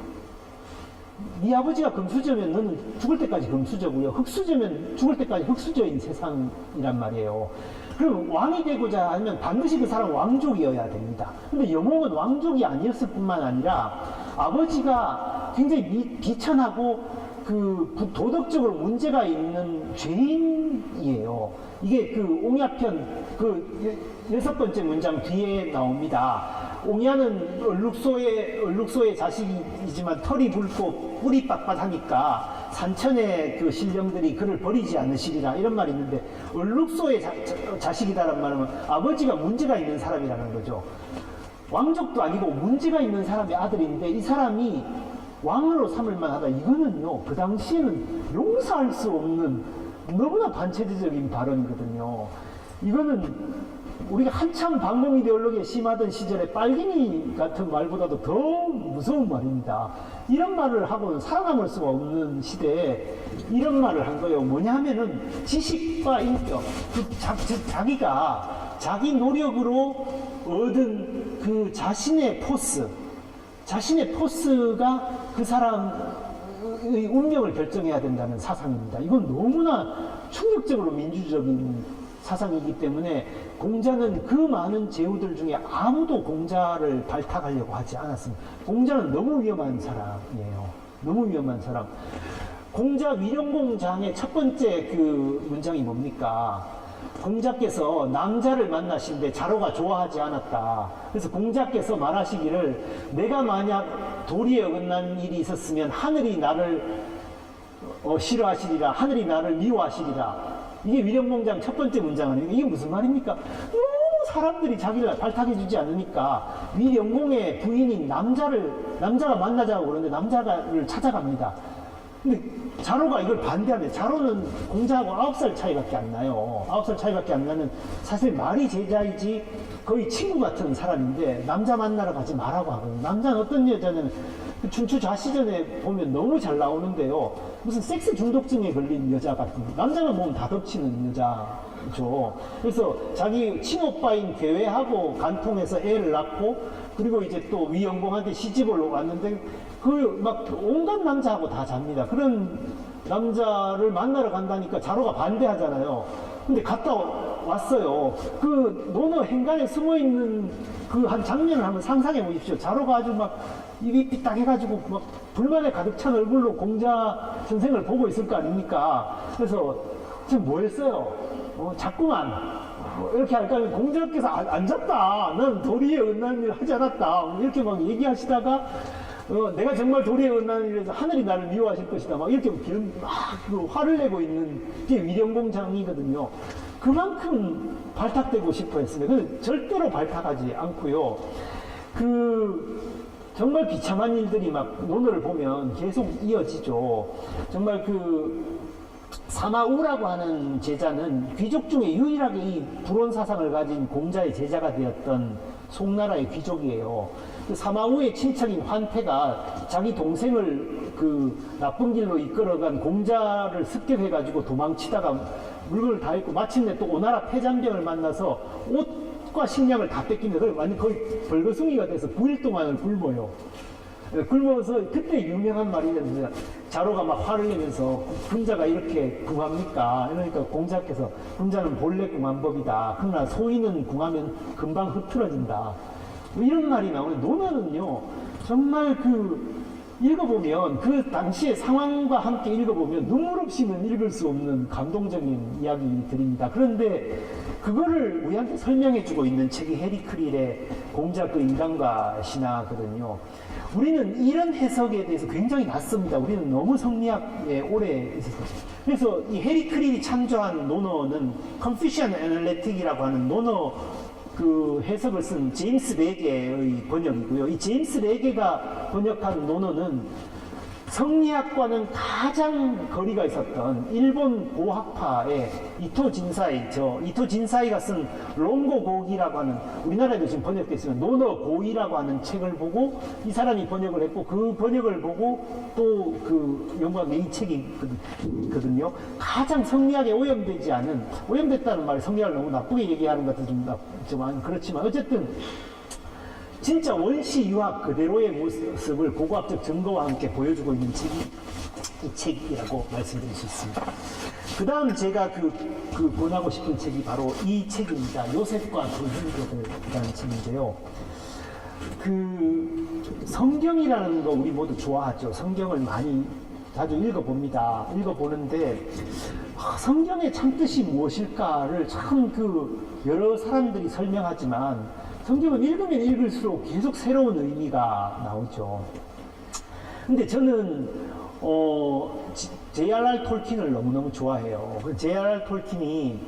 네 아버지가 금수저면 너는 죽을 때까지 금수저고요. 흙수저면 죽을 때까지 흙수저인 세상이란 말이에요. 그럼 왕이 되고자 하면 반드시 그 사람 왕족이어야 됩니다. 근데 영웅은 왕족이 아니었을 뿐만 아니라 아버지가 굉장히 비천하고 그 도덕적으로 문제가 있는 죄인이에요. 이게 그 옹야편 그 6번째 문장 뒤에 나옵니다. 옹야는 얼룩소의 자식이지만 털이 붉고 뿔이 빳빳하니까 산천의 그 신령들이 그를 버리지 않으시리라 이런 말이 있는데 얼룩소의 자식이다라는 말은 아버지가 문제가 있는 사람이라는 거죠. 왕족도 아니고 문제가 있는 사람의 아들인데 이 사람이 왕으로 삼을 만하다. 이거는요 그 당시에는 용서할 수 없는 너무나 반체제적인 발언이거든요. 이거는 우리가 한참 반공 이데올로기에 심하던 시절에 빨갱이 같은 말보다도 더 무서운 말입니다. 이런 말을 하고는 살아남을 수가 없는 시대에 이런 말을 한 거예요. 뭐냐 하면은 지식과 인격, 자기가 자기 노력으로 얻은 그 자신의 포스가 그 사람의 운명을 결정해야 된다는 사상입니다. 이건 너무나 충격적으로 민주적인 사상이기 때문에 공자는 그 많은 제후들 중에 아무도 공자를 발탁하려고 하지 않았습니다. 공자는 너무 위험한 사람이에요. 너무 위험한 사람. 공자 위령공장의 첫 번째 그 문장이 뭡니까? 공자께서 남자를 만나시는데 자로가 좋아하지 않았다. 그래서 공자께서 말하시기를 내가 만약 도리에 어긋난 일이 있었으면 하늘이 나를 싫어하시리라. 하늘이 나를 미워하시리라. 이게 위령공장 첫 번째 문장 아닙니까? 이게 무슨 말입니까? 너무 사람들이 자기를 발탁해주지 않으니까 위령공의 부인인 남자가 만나자고 그러는데 남자를 찾아갑니다. 근데 자로가 이걸 반대하는데 자로는 공자하고 9살 차이밖에 안 나요. 9살 차이밖에 안 나는 사실 말이 제자이지 거의 친구 같은 사람인데 남자 만나러 가지 말라고 하거든요. 남자는 어떤 여자는 춘추 좌시전에 보면 너무 잘 나오는데요. 무슨 섹스 중독증에 걸린 여자 같은 남자는 몸 다 덮치는 여자죠. 그래서 자기 친오빠인 괴회하고 간통해서 애를 낳고 그리고 이제 또 위영공한테 시집을 왔는데 그 막 온갖 남자하고 다 잡니다. 그런 남자를 만나러 간다니까 자로가 반대하잖아요. 근데 갔다 왔어요. 그 논어 행간에 숨어 있는 그 한 장면을 한번 상상해 보십시오. 자로가 아주 막 입이 삐딱 해가지고 막 불만에 가득 찬 얼굴로 공자 선생을 보고 있을 거 아닙니까? 그래서 지금 뭐 했어요? 자꾸만 이렇게 할까 하면 공자께서 앉았다. 난 도리에 어긋난 일을 하지 않았다. 이렇게 막 얘기하시다가 내가 정말 도리에 어긋난 일에서 하늘이 나를 미워하실 것이다. 막 이렇게 그 화를 내고 있는 게 위령공장이거든요. 그만큼 발탁되고 싶어 했습니다. 근데 절대로 발탁하지 않고요. 정말 비참한 일들이 막 논어를 보면 계속 이어지죠. 정말 사마우라고 하는 제자는 귀족 중에 유일하게 이 불온 사상을 가진 공자의 제자가 되었던 송나라의 귀족이에요. 사마우의 친척인 환태가 자기 동생을 나쁜 길로 이끌어간 공자를 습격해가지고 도망치다가 물건을 다 잃고 마침내 또 오나라 패잔병을 만나서 옷과 식량을 다 뺏기는데 완전 거의 벌거숭이가 돼서 9일 동안을 굶어요. 굶어서 그때 유명한 말이 있는데 자로가 막 화를 내면서 군자가 이렇게 궁합니까? 그러니까 공자께서 군자는 본래 궁한 법이다. 그러나 소인은 궁하면 금방 흐트러진다. 뭐 이런 말이 나오는데 논어는요 정말 읽어보면 그 당시의 상황과 함께 읽어보면 눈물 없이는 읽을 수 없는 감동적인 이야기들입니다. 그런데 그거를 우리한테 설명해주고 있는 책이 해리 크릴의 공자 그 인간과 신화거든요. 우리는 이런 해석에 대해서 굉장히 낯섭니다. 우리는 너무 성리학에 오래 있었어요. 그래서 이 해리 크릴이 창조한 논어는 컨피션 애널레틱이라고 하는 논어 해석을 쓴 제임스 레게의 번역이고요. 이 제임스 레게가 번역한 논어는 성리학과는 가장 거리가 있었던 일본 고학파의 이토 진사이가 쓴 롱고고기라고 하는, 우리나라에도 지금 번역됐으면 논어 고이라고 하는 책을 보고 이 사람이 번역을 했고, 그 번역을 보고 또 연구한 이 책이 있거든요. 가장 성리학에 오염되지 않은, 오염됐다는 말이 성리학을 너무 나쁘게 얘기하는 것 같아서 좀 그렇지만 어쨌든 진짜 원시 유학 그대로의 모습을 고고학적 증거와 함께 보여주고 있는 책이 이 책이라고 말씀드릴 수 있습니다. 그 다음 제가 권하고 싶은 책이 바로 이 책입니다. 요셉과 그 흉조들이라는 책인데요. 성경이라는 거 우리 모두 좋아하죠. 성경을 많이 자주 읽어봅니다. 읽어보는데 성경의 참뜻이 무엇일까를 참 여러 사람들이 설명하지만 성경은 읽으면 읽을수록 계속 새로운 의미가 나오죠. 근데 저는 J.R.R. 톨킨을 너무너무 좋아해요. J.R.R. 톨킨이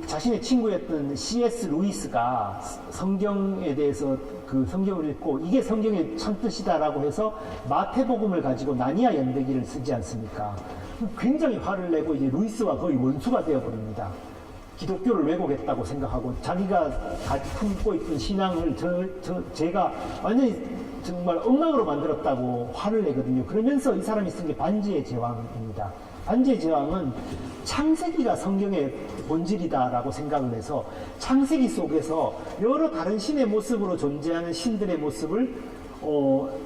자신의 친구였던 C.S. 루이스가 성경에 대해서 성경을 읽고 이게 성경의 참뜻이다라고 해서 마태복음을 가지고 나니아 연대기를 쓰지 않습니까? 굉장히 화를 내고 이제 루이스와 거의 원수가 되어버립니다. 기독교를 왜곡했다고 생각하고 자기가 품고 있던 신앙을 제가 완전히 정말 엉망으로 만들었다고 화를 내거든요. 그러면서 이 사람이 쓴 게 반지의 제왕입니다. 반지의 제왕은 창세기가 성경의 본질이다라고 생각을 해서 창세기 속에서 여러 다른 신의 모습으로 존재하는 신들의 모습을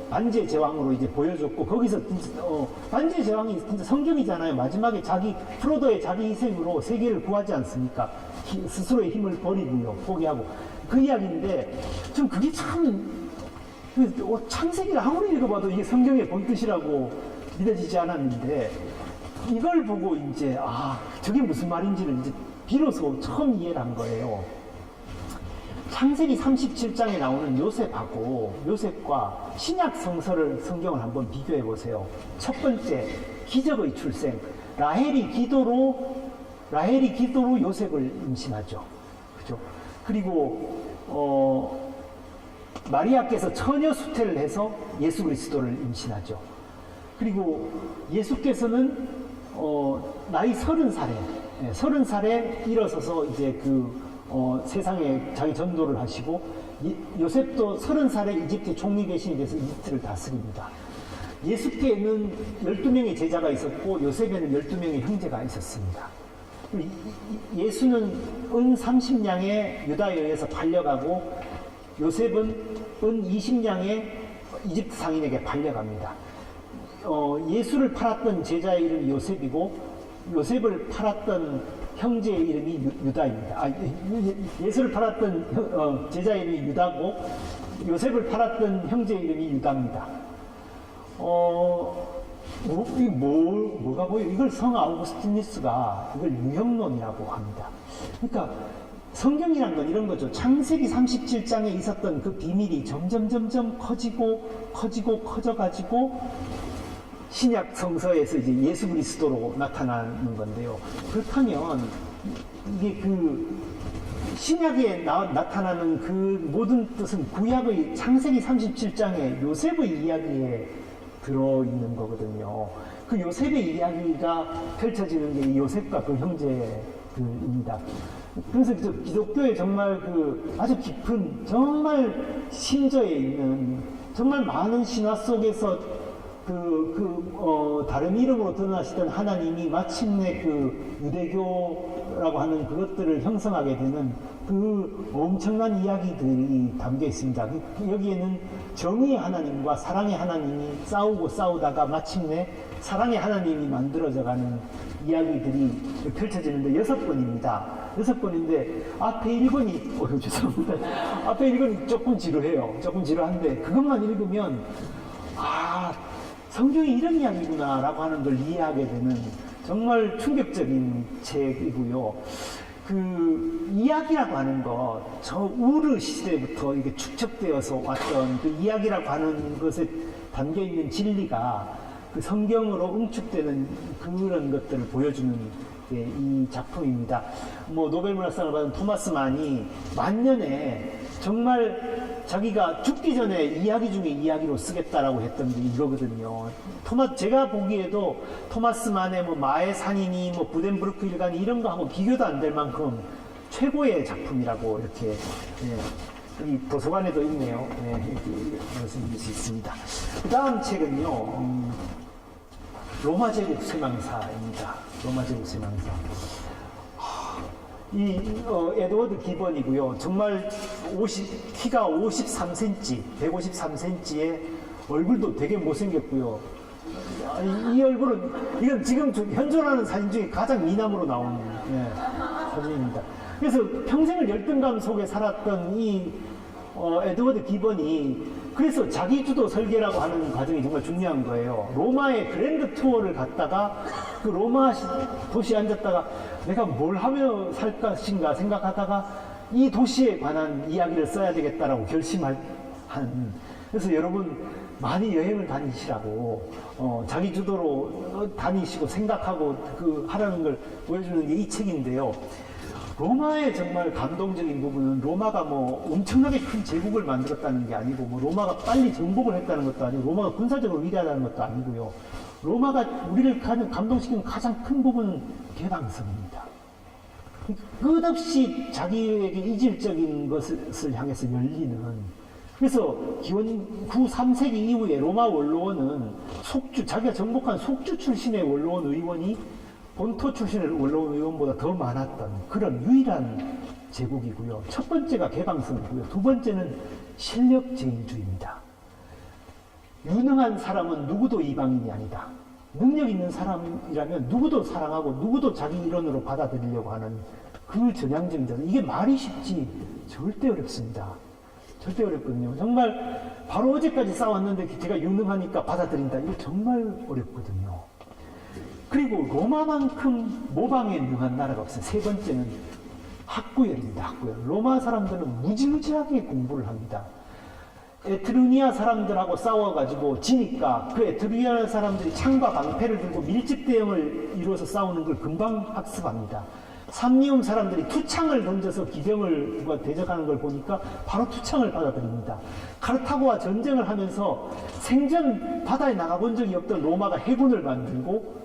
반지의 제왕으로 이제 보여줬고 거기서 반지의 제왕이 진짜 성경이잖아요. 마지막에 프로도의 자기 희생으로 세계를 구하지 않습니까? 스스로의 힘을 버리고요, 포기하고 그 이야기인데 좀 그게 참 창세기를 아무리 읽어봐도 이게 성경의 본뜻이라고 믿어지지 않았는데 이걸 보고 이제 저게 무슨 말인지를 이제 비로소 처음 이해를 한 거예요. 창세기 37장에 나오는 요셉과 신약 성경을 한번 비교해 보세요. 첫 번째, 기적의 출생. 라헬이 기도로 요셉을 임신하죠. 그죠? 그리고 마리아께서 처녀 수태를 해서 예수 그리스도를 임신하죠. 그리고 예수께서는 나이 30살에 일어서서 이제 세상에 자기 전도를 하시고 요셉도 30살에 이집트 총리 대신이 돼서 이집트를 다스립니다. 예수께는 12명의 제자가 있었고 요셉에는 12명의 형제가 있었습니다. 예수는 은 30냥에 유다에 의해서 팔려가고 요셉은 은 20냥에 이집트 상인에게 팔려갑니다. 예수를 팔았던 제자의 이름이 요셉이고 요셉을 팔았던 형제의 이름이 유다입니다. 예수를 팔았던 제자의 이름이 유다고 요셉을 팔았던 형제의 이름이 유다입니다. 뭐가 보여요? 이걸 성 아우구스티누스가 이걸 유형론이라고 합니다. 그러니까 성경이란 건 이런 거죠. 창세기 37장에 있었던 그 비밀이 점점 커져가지고 신약 성서에서 이제 예수 그리스도로 나타나는 건데요. 그렇다면 이게 신약에 나타나는 그 모든 뜻은 구약의 창세기 37장의 요셉의 이야기에 들어있는 거거든요. 그 요셉의 이야기가 펼쳐지는 게 이 요셉과 그 형제들입니다. 그래서 기독교의 정말 아주 깊은 정말 심저에 있는 정말 많은 신화 속에서 다른 이름으로 드러나시던 하나님이 마침내 유대교라고 하는 그것들을 형성하게 되는 엄청난 이야기들이 담겨 있습니다. 여기에는 정의의 하나님과 사랑의 하나님이 싸우다가 마침내 사랑의 하나님이 만들어져가는 이야기들이 펼쳐지는데 6번인데 앞에 1번이 죄송합니다. 앞에 1번이 조금 지루해요. 조금 지루한데 그것만 읽으면 성경이 이런 이야기구나 라고 하는 걸 이해하게 되는 정말 충격적인 책이고요. 이야기라고 하는 것, 저 우르 시대부터 이게 축적되어서 왔던 그 이야기라고 하는 것에 담겨 있는 진리가 성경으로 응축되는 그런 것들을 보여주는 이 작품입니다. 노벨문학상을 받은 토마스 만이 만년에 정말 자기가 죽기 전에 이야기 중에 이야기로 쓰겠다라고 했던 게 이거거든요. 제가 보기에도 토마스 만의 마의 산이니 부덴브루크 일간이 이런 거하고 비교도 안 될 만큼 최고의 작품이라고 이렇게 여기 도서관에도 있네요. 이렇게 말씀드릴 수 있습니다. 그 다음 책은요, 로마 제국 쇠망사입니다. 로마 제국 쇠망사. 에드워드 기번이고요. 정말 키가 53cm, 153cm에 얼굴도 되게 못생겼고요. 이 얼굴은, 이건 지금 현존하는 사진 중에 가장 미남으로 나온 사진입니다. 그래서 평생을 열등감 속에 살았던 이 에드워드 기번이 그래서 자기주도 설계라고 하는 과정이 정말 중요한 거예요. 로마의 그랜드 투어를 갔다가 그 로마 도시에 앉았다가 내가 뭘 하며 살 것인가 생각하다가 이 도시에 관한 이야기를 써야 되겠다라고 결심한. 그래서 여러분 많이 여행을 다니시라고 자기 주도로 다니시고 생각하고 하라는 걸 보여주는 게 이 책인데요. 로마의 정말 감동적인 부분은 로마가 뭐 엄청나게 큰 제국을 만들었다는 게 아니고 뭐 로마가 빨리 정복을 했다는 것도 아니고 로마가 군사적으로 위대하다는 것도 아니고요. 로마가 우리를 감동시키는 가장 큰 부분은 개방성입니다. 끝없이 자기에게 이질적인 것을 향해서 열리는. 그래서 기원 후 3세기 이후에 로마 원로원은 자기가 정복한 속주 출신의 원로원 의원이 본토 출신의 원로원 의원보다 더 많았던 그런 유일한 제국이고요. 첫 번째가 개방성이고요. 두 번째는 실력제일주의입니다. 유능한 사람은 누구도 이방인이 아니다. 능력 있는 사람이라면 누구도 사랑하고 누구도 자기 일원으로 받아들이려고 하는 그 전향적인 자세. 이게 말이 쉽지 절대 어렵습니다. 절대 어렵거든요. 정말 바로 어제까지 싸웠는데 제가 유능하니까 받아들인다. 이거 정말 어렵거든요. 그리고 로마만큼 모방에 능한 나라가 없어요. 세 번째는 학구열입니다. 학구열. 로마 사람들은 무지무지하게 공부를 합니다. 에트루니아 사람들하고 싸워가지고 지니까 그 에트루니아 사람들이 창과 방패를 들고 밀집 대응을 이루어서 싸우는 걸 금방 학습합니다. 삼리움 사람들이 투창을 던져서 기병을 대적하는 걸 보니까 바로 투창을 받아들입니다. 카르타고와 전쟁을 하면서 생전 바다에 나가본 적이 없던 로마가 해군을 만들고,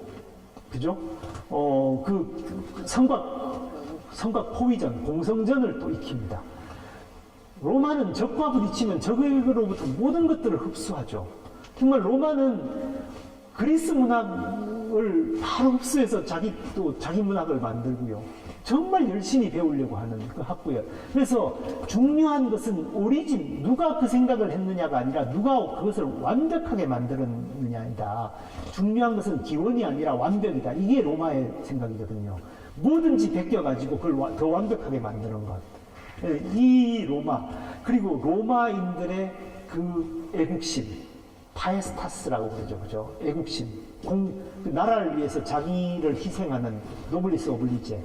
그죠? 성곽 포위전, 공성전을 또 익힙니다. 로마는 적과 부딪히면 적에게로부터 모든 것들을 흡수하죠. 정말 로마는 그리스 문학을 바로 흡수해서 자기 문학을 만들고요. 정말 열심히 배우려고 하는 그 학구예요. 그래서 중요한 것은 오리진, 누가 그 생각을 했느냐가 아니라 누가 그것을 완벽하게 만들었느냐이다. 중요한 것은 기원이 아니라 완벽이다. 이게 로마의 생각이거든요. 뭐든지 베껴가지고 그걸 더 완벽하게 만드는 것. 이 로마, 그리고 로마인들의 그 애국심, 파에스타스라고 그러죠. 그죠? 애국심. 그 나라를 위해서 자기를 희생하는 노블리스 오블리제.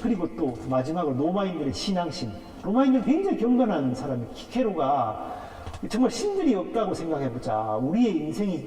그리고 또 마지막으로 로마인들의 신앙심. 로마인들은 굉장히 경건한 사람이에요. 키케로가 정말 신들이 없다고 생각해보자. 우리의 인생이,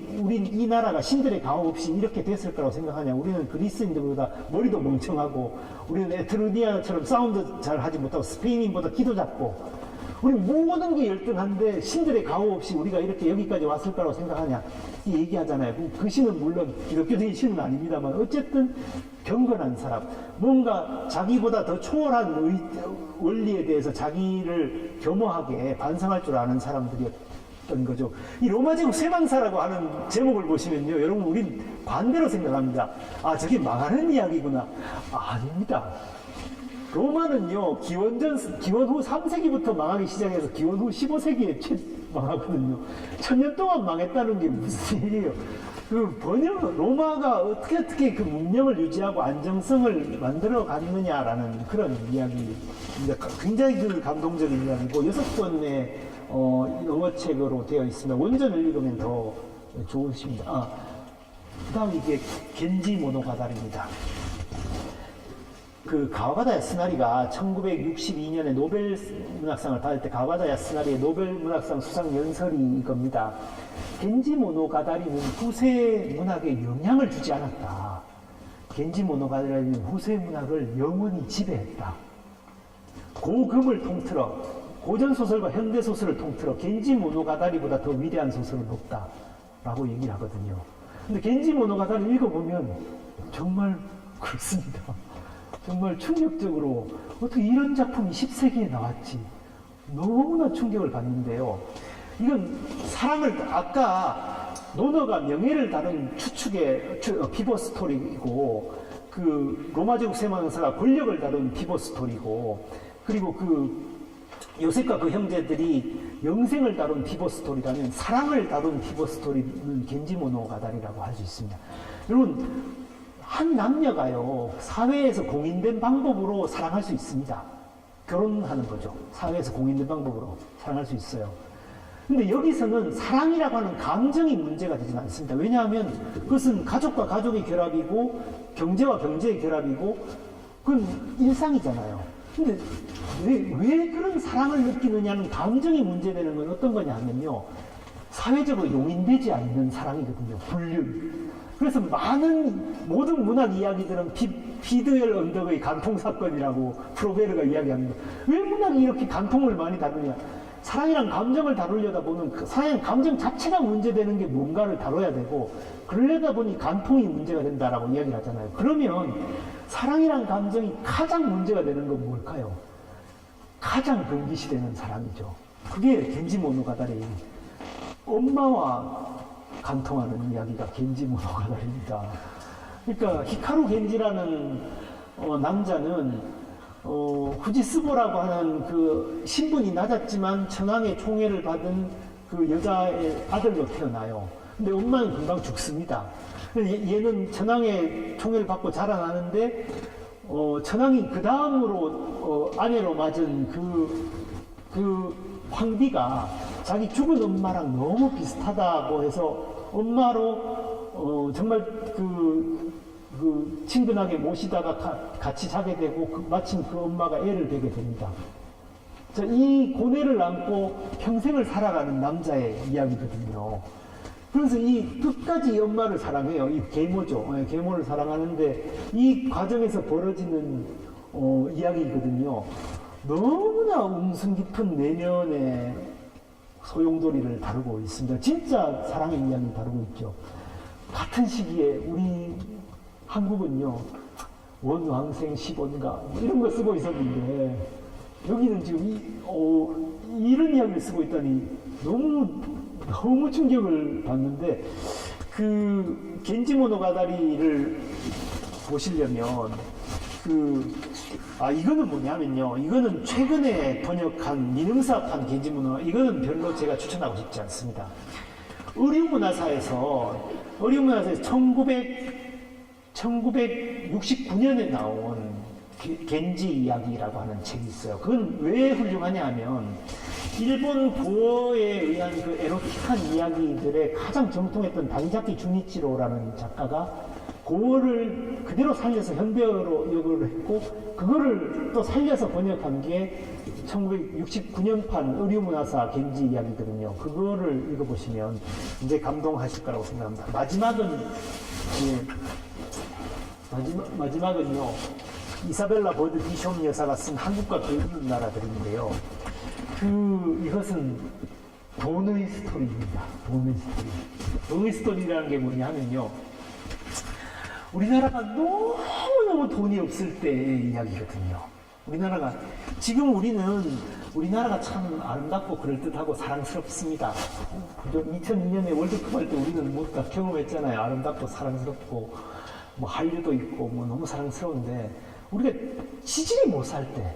이 나라가 신들의 가호 없이 이렇게 됐을 거라고 생각하냐. 우리는 그리스인들보다 머리도 멍청하고, 우리는 에트루니아처럼 싸움도 잘 하지 못하고, 스페인인보다 키도 작고, 우리 모든 게 열등한데 신들의 가호 없이 우리가 이렇게 여기까지 왔을 거라고 생각하냐. 이 얘기하잖아요. 그 신은 물론 기독교적인 신은 아닙니다만, 어쨌든 경건한 사람, 뭔가 자기보다 더 초월한 원리에 대해서 자기를 겸허하게 반성할 줄 아는 사람들이었던 거죠. 이 로마 제국 쇠망사라고 하는 제목을 보시면요, 여러분 우린 반대로 생각합니다. 아, 저게 망하는 이야기구나. 아닙니다. 로마는요, 기원 후 3세기부터 망하기 시작해서 기원 후 15세기에 망하거든요. 1000년 동안 망했다는 게 무슨 일이에요? 로마가 어떻게 그 문명을 유지하고 안정성을 만들어 갔느냐라는 그런 이야기입니다. 굉장히 감동적인 이야기고, 6권의 영어책으로 되어 있습니다. 원전을 읽으면 더 좋으십니다. 그 다음 이게 겐지 모노가다리입니다. 그 가와바다 야스나리가 1962년에 노벨 문학상을 받을 때 가와바다 야스나리의 노벨 문학상 수상 연설이 이겁니다. 겐지 모노가다리는 후세 문학에 영향을 주지 않았다. 겐지 모노가다리는 후세 문학을 영원히 지배했다. 고금을 통틀어 고전 소설과 현대 소설을 통틀어 겐지 모노가다리보다 더 위대한 소설은 없다. 라고 얘기를 하거든요. 근데 겐지 모노가다리 읽어보면 정말 그렇습니다. 정말 충격적으로 어떻게 이런 작품이 10세기에 나왔지. 너무나 충격을 받는데요. 이건 사랑을, 아까 논어가 명예를 다룬 추측의 피버 스토리이고, 그 로마 제국 세마능사가 권력을 다룬 피벗 스토리고, 그리고 그 요셉과 그 형제들이 영생을 다룬 피벗 스토리라면 사랑을 다룬 피벗 스토리는 겐지모노가다리라고 할 수 있습니다. 여러분, 한 남녀가요 사회에서 공인된 방법으로 사랑할 수 있습니다. 결혼하는 거죠. 사회에서 공인된 방법으로 사랑할 수 있어요. 근데 여기서는 사랑이라고 하는 감정이 문제가 되지 않습니다. 왜냐하면 그것은 가족과 가족의 결합이고 경제와 경제의 결합이고 그건 일상이잖아요. 근데 왜 그런 사랑을 느끼느냐는 감정이 문제되는 건 어떤 거냐면요, 사회적으로 용인되지 않는 사랑이거든요. 불륜. 그래서 모든 문학 이야기들은 비드웰 언덕의 간통 사건이라고 프로베르가 이야기합니다. 왜 문학이 이렇게 간통을 많이 다루냐? 사랑이란 감정을 다루려다 보면 그 사랑의 감정 자체가 문제되는 게 뭔가를 다뤄야 되고, 그러려다 보니 간통이 문제가 된다라고 이야기를 하잖아요. 그러면 사랑이란 감정이 가장 문제가 되는 건 뭘까요? 가장 금기시되는 사랑이죠. 그게 겐지모노가다리, 엄마와 간통하는 이야기가 겐지모노가다리입니다. 그러니까 히카루 겐지라는 남자는 후지스보라고 하는 그 신분이 낮았지만 천황의 총애를 받은 그 여자의 아들로 태어나요. 근데 엄마는 금방 죽습니다. 얘는 천황의 총애를 받고 자라나는데 천황이 그 다음으로 아내로 맞은 그 황비가 자기 죽은 엄마랑 너무 비슷하다고 해서 엄마로 정말 그 친근하게 모시다가 같이 자게 되고 마침 그 엄마가 애를 베게 됩니다. 자, 이 고뇌를 안고 평생을 살아가는 남자의 이야기거든요. 그래서 이 끝까지 이 엄마를 사랑해요. 이 계모죠. 계모를 사랑하는데 이 과정에서 벌어지는 이야기거든요. 너무나 웅성 깊은 내면의 소용돌이를 다루고 있습니다. 진짜 사랑의 이야기를 다루고 있죠. 같은 시기에 우리 한국은요, 원왕생 10원가 이런 거 쓰고 있었는데 여기는 지금 이런 이야기를 쓰고 있다니 너무 충격을 받는데, 그 겐지모노가다리를 보시려면 이거는 뭐냐면요, 이거는 최근에 번역한 민음사판 겐지모노, 이거는 별로 제가 추천하고 싶지 않습니다. 의류문화사에서 1969년에 나온 겐지 이야기라고 하는 책이 있어요. 그건 왜 훌륭하냐 하면 일본 고어에 의한 그 에로틱한 이야기들의 가장 정통했던 다이자키 주니치로라는 작가가 고어를 그대로 살려서 현대어로 역을 했고, 그거를 또 살려서 번역한 게 1969년판 의류문화사 겐지 이야기거든요. 그거를 읽어보시면 이제 감동하실 거라고 생각합니다. 마지막은요, 이사벨라 버드 비숍 여사가 쓴 한국과 그 이웃 나라들인데요. 이것은 돈의 스토리입니다. 돈의 스토리라는 게 뭐냐면요, 우리나라가 너무너무 돈이 없을 때의 이야기거든요. 우리나라가 참 아름답고 그럴듯하고 사랑스럽습니다. 2002년에 월드컵 할 때 우리는 뭐 다 경험했잖아요. 아름답고 사랑스럽고 뭐 한류도 있고 뭐 너무 사랑스러운데, 우리가 지질이 못 살 때,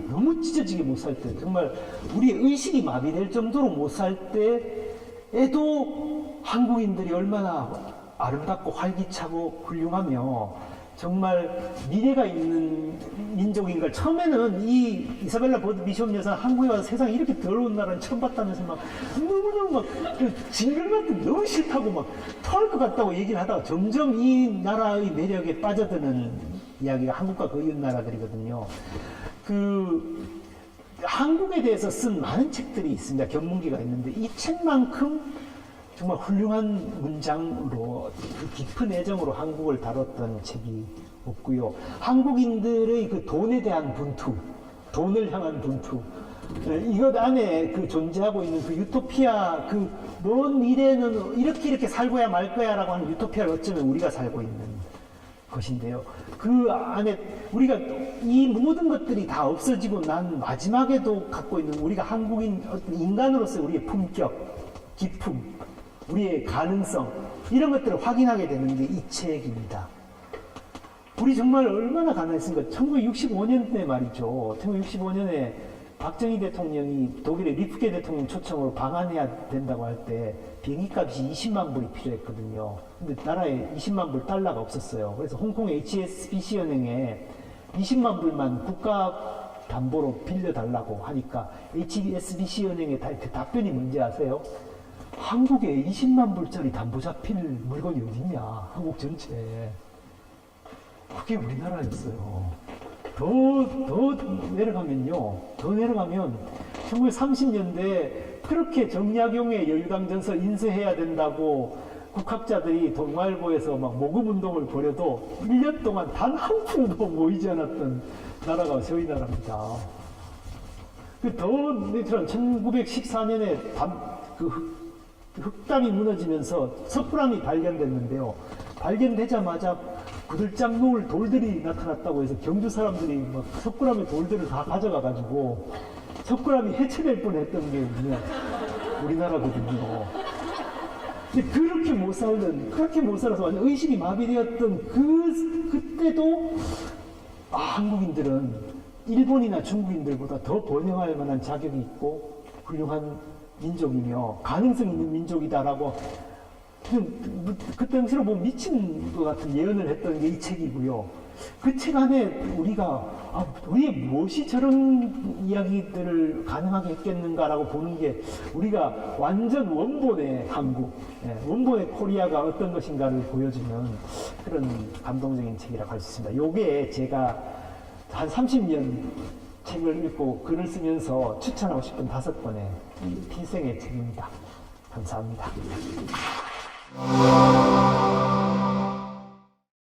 너무 찢어지게 못 살 때, 정말 우리의 의식이 마비될 정도로 못 살 때에도 한국인들이 얼마나 아름답고 활기차고 훌륭하며 정말 미래가 있는 민족인 걸, 처음에는 이 이사벨라 버드 비숍 여사 한국에 와서 세상에 이렇게 더러운 나라는 처음 봤다면서 막 너무너무 막 징글같은 너무 싫다고 막 토할 것 같다고 얘기를 하다가 점점 이 나라의 매력에 빠져드는 이야기가 한국과 그 이웃 나라들이거든요. 한국에 대해서 쓴 많은 책들이 있습니다. 견문기가 있는데 이 책만큼 정말 훌륭한 문장으로 그 깊은 애정으로 한국을 다뤘던 책이 없고요. 한국인들의 그 돈에 대한 분투, 돈을 향한 분투, 이것 안에 그 존재하고 있는 그 유토피아, 그 먼 미래는 이렇게 살고야 말 거야라고 하는 유토피아를 어쩌면 우리가 살고 있는 것인데요. 그 안에 우리가 이 모든 것들이 다 없어지고 난 마지막에도 갖고 있는 우리가 한국인 어떤 인간으로서의 우리의 품격, 기품, 우리의 가능성, 이런 것들을 확인하게 되는 게 이 책입니다. 우리 정말 얼마나 가난했습니까? 1965년에 말이죠. 1965년에 박정희 대통령이 독일의 리프게 대통령 초청으로 방한해야 된다고 할 때 비행기값이 20만 불이 필요했거든요. 근데 나라에 20만 불 달러가 없었어요. 그래서 홍콩 HSBC 은행에 20만 불만 국가 담보로 빌려달라고 하니까 HSBC 은행의 답변이 뭔지 아세요? 한국에 20만 불짜리 담보 잡힐 물건이 어딨냐, 한국 전체에. 그게 우리나라였어요. 더 내려가면요. 더 내려가면 1930년대 그렇게 정약용의 여유당전서 인쇄해야 된다고 국학자들이 동아일보에서 막 모금 운동을 벌여도 1년 동안 단 한 푼도 모이지 않았던 나라가 저희 나라입니다. 더 1914년에 흑담이 무너지면서 석굴암이 발견됐는데요. 발견되자마자 구들장 놓을 돌들이 나타났다고 해서 경주 사람들이 막 석굴암의 돌들을 다 가져가가지고 석굴암이 해체될 뻔했던 게 우리나라거든요. 근데 그렇게 못 살아서 완전 의식이 마비되었던 그때도 한국인들은 일본이나 중국인들보다 더 번영할 만한 자격이 있고 훌륭한 민족이며 가능성 있는 민족이다라고 그 당시로 뭐 미친 것 같은 예언을 했던 게 이 책이고요. 그 책 안에 우리가 왜 무엇이 저런 이야기들을 가능하게 했겠는가라고 보는 게 우리가 완전 원본의 한국, 원본의 코리아가 어떤 것인가를 보여주는 그런 감동적인 책이라고 할 수 있습니다. 요게 제가 한 30년 책을 읽고 글을 쓰면서 추천하고 싶은 5권의 필생의 책입니다. 감사합니다.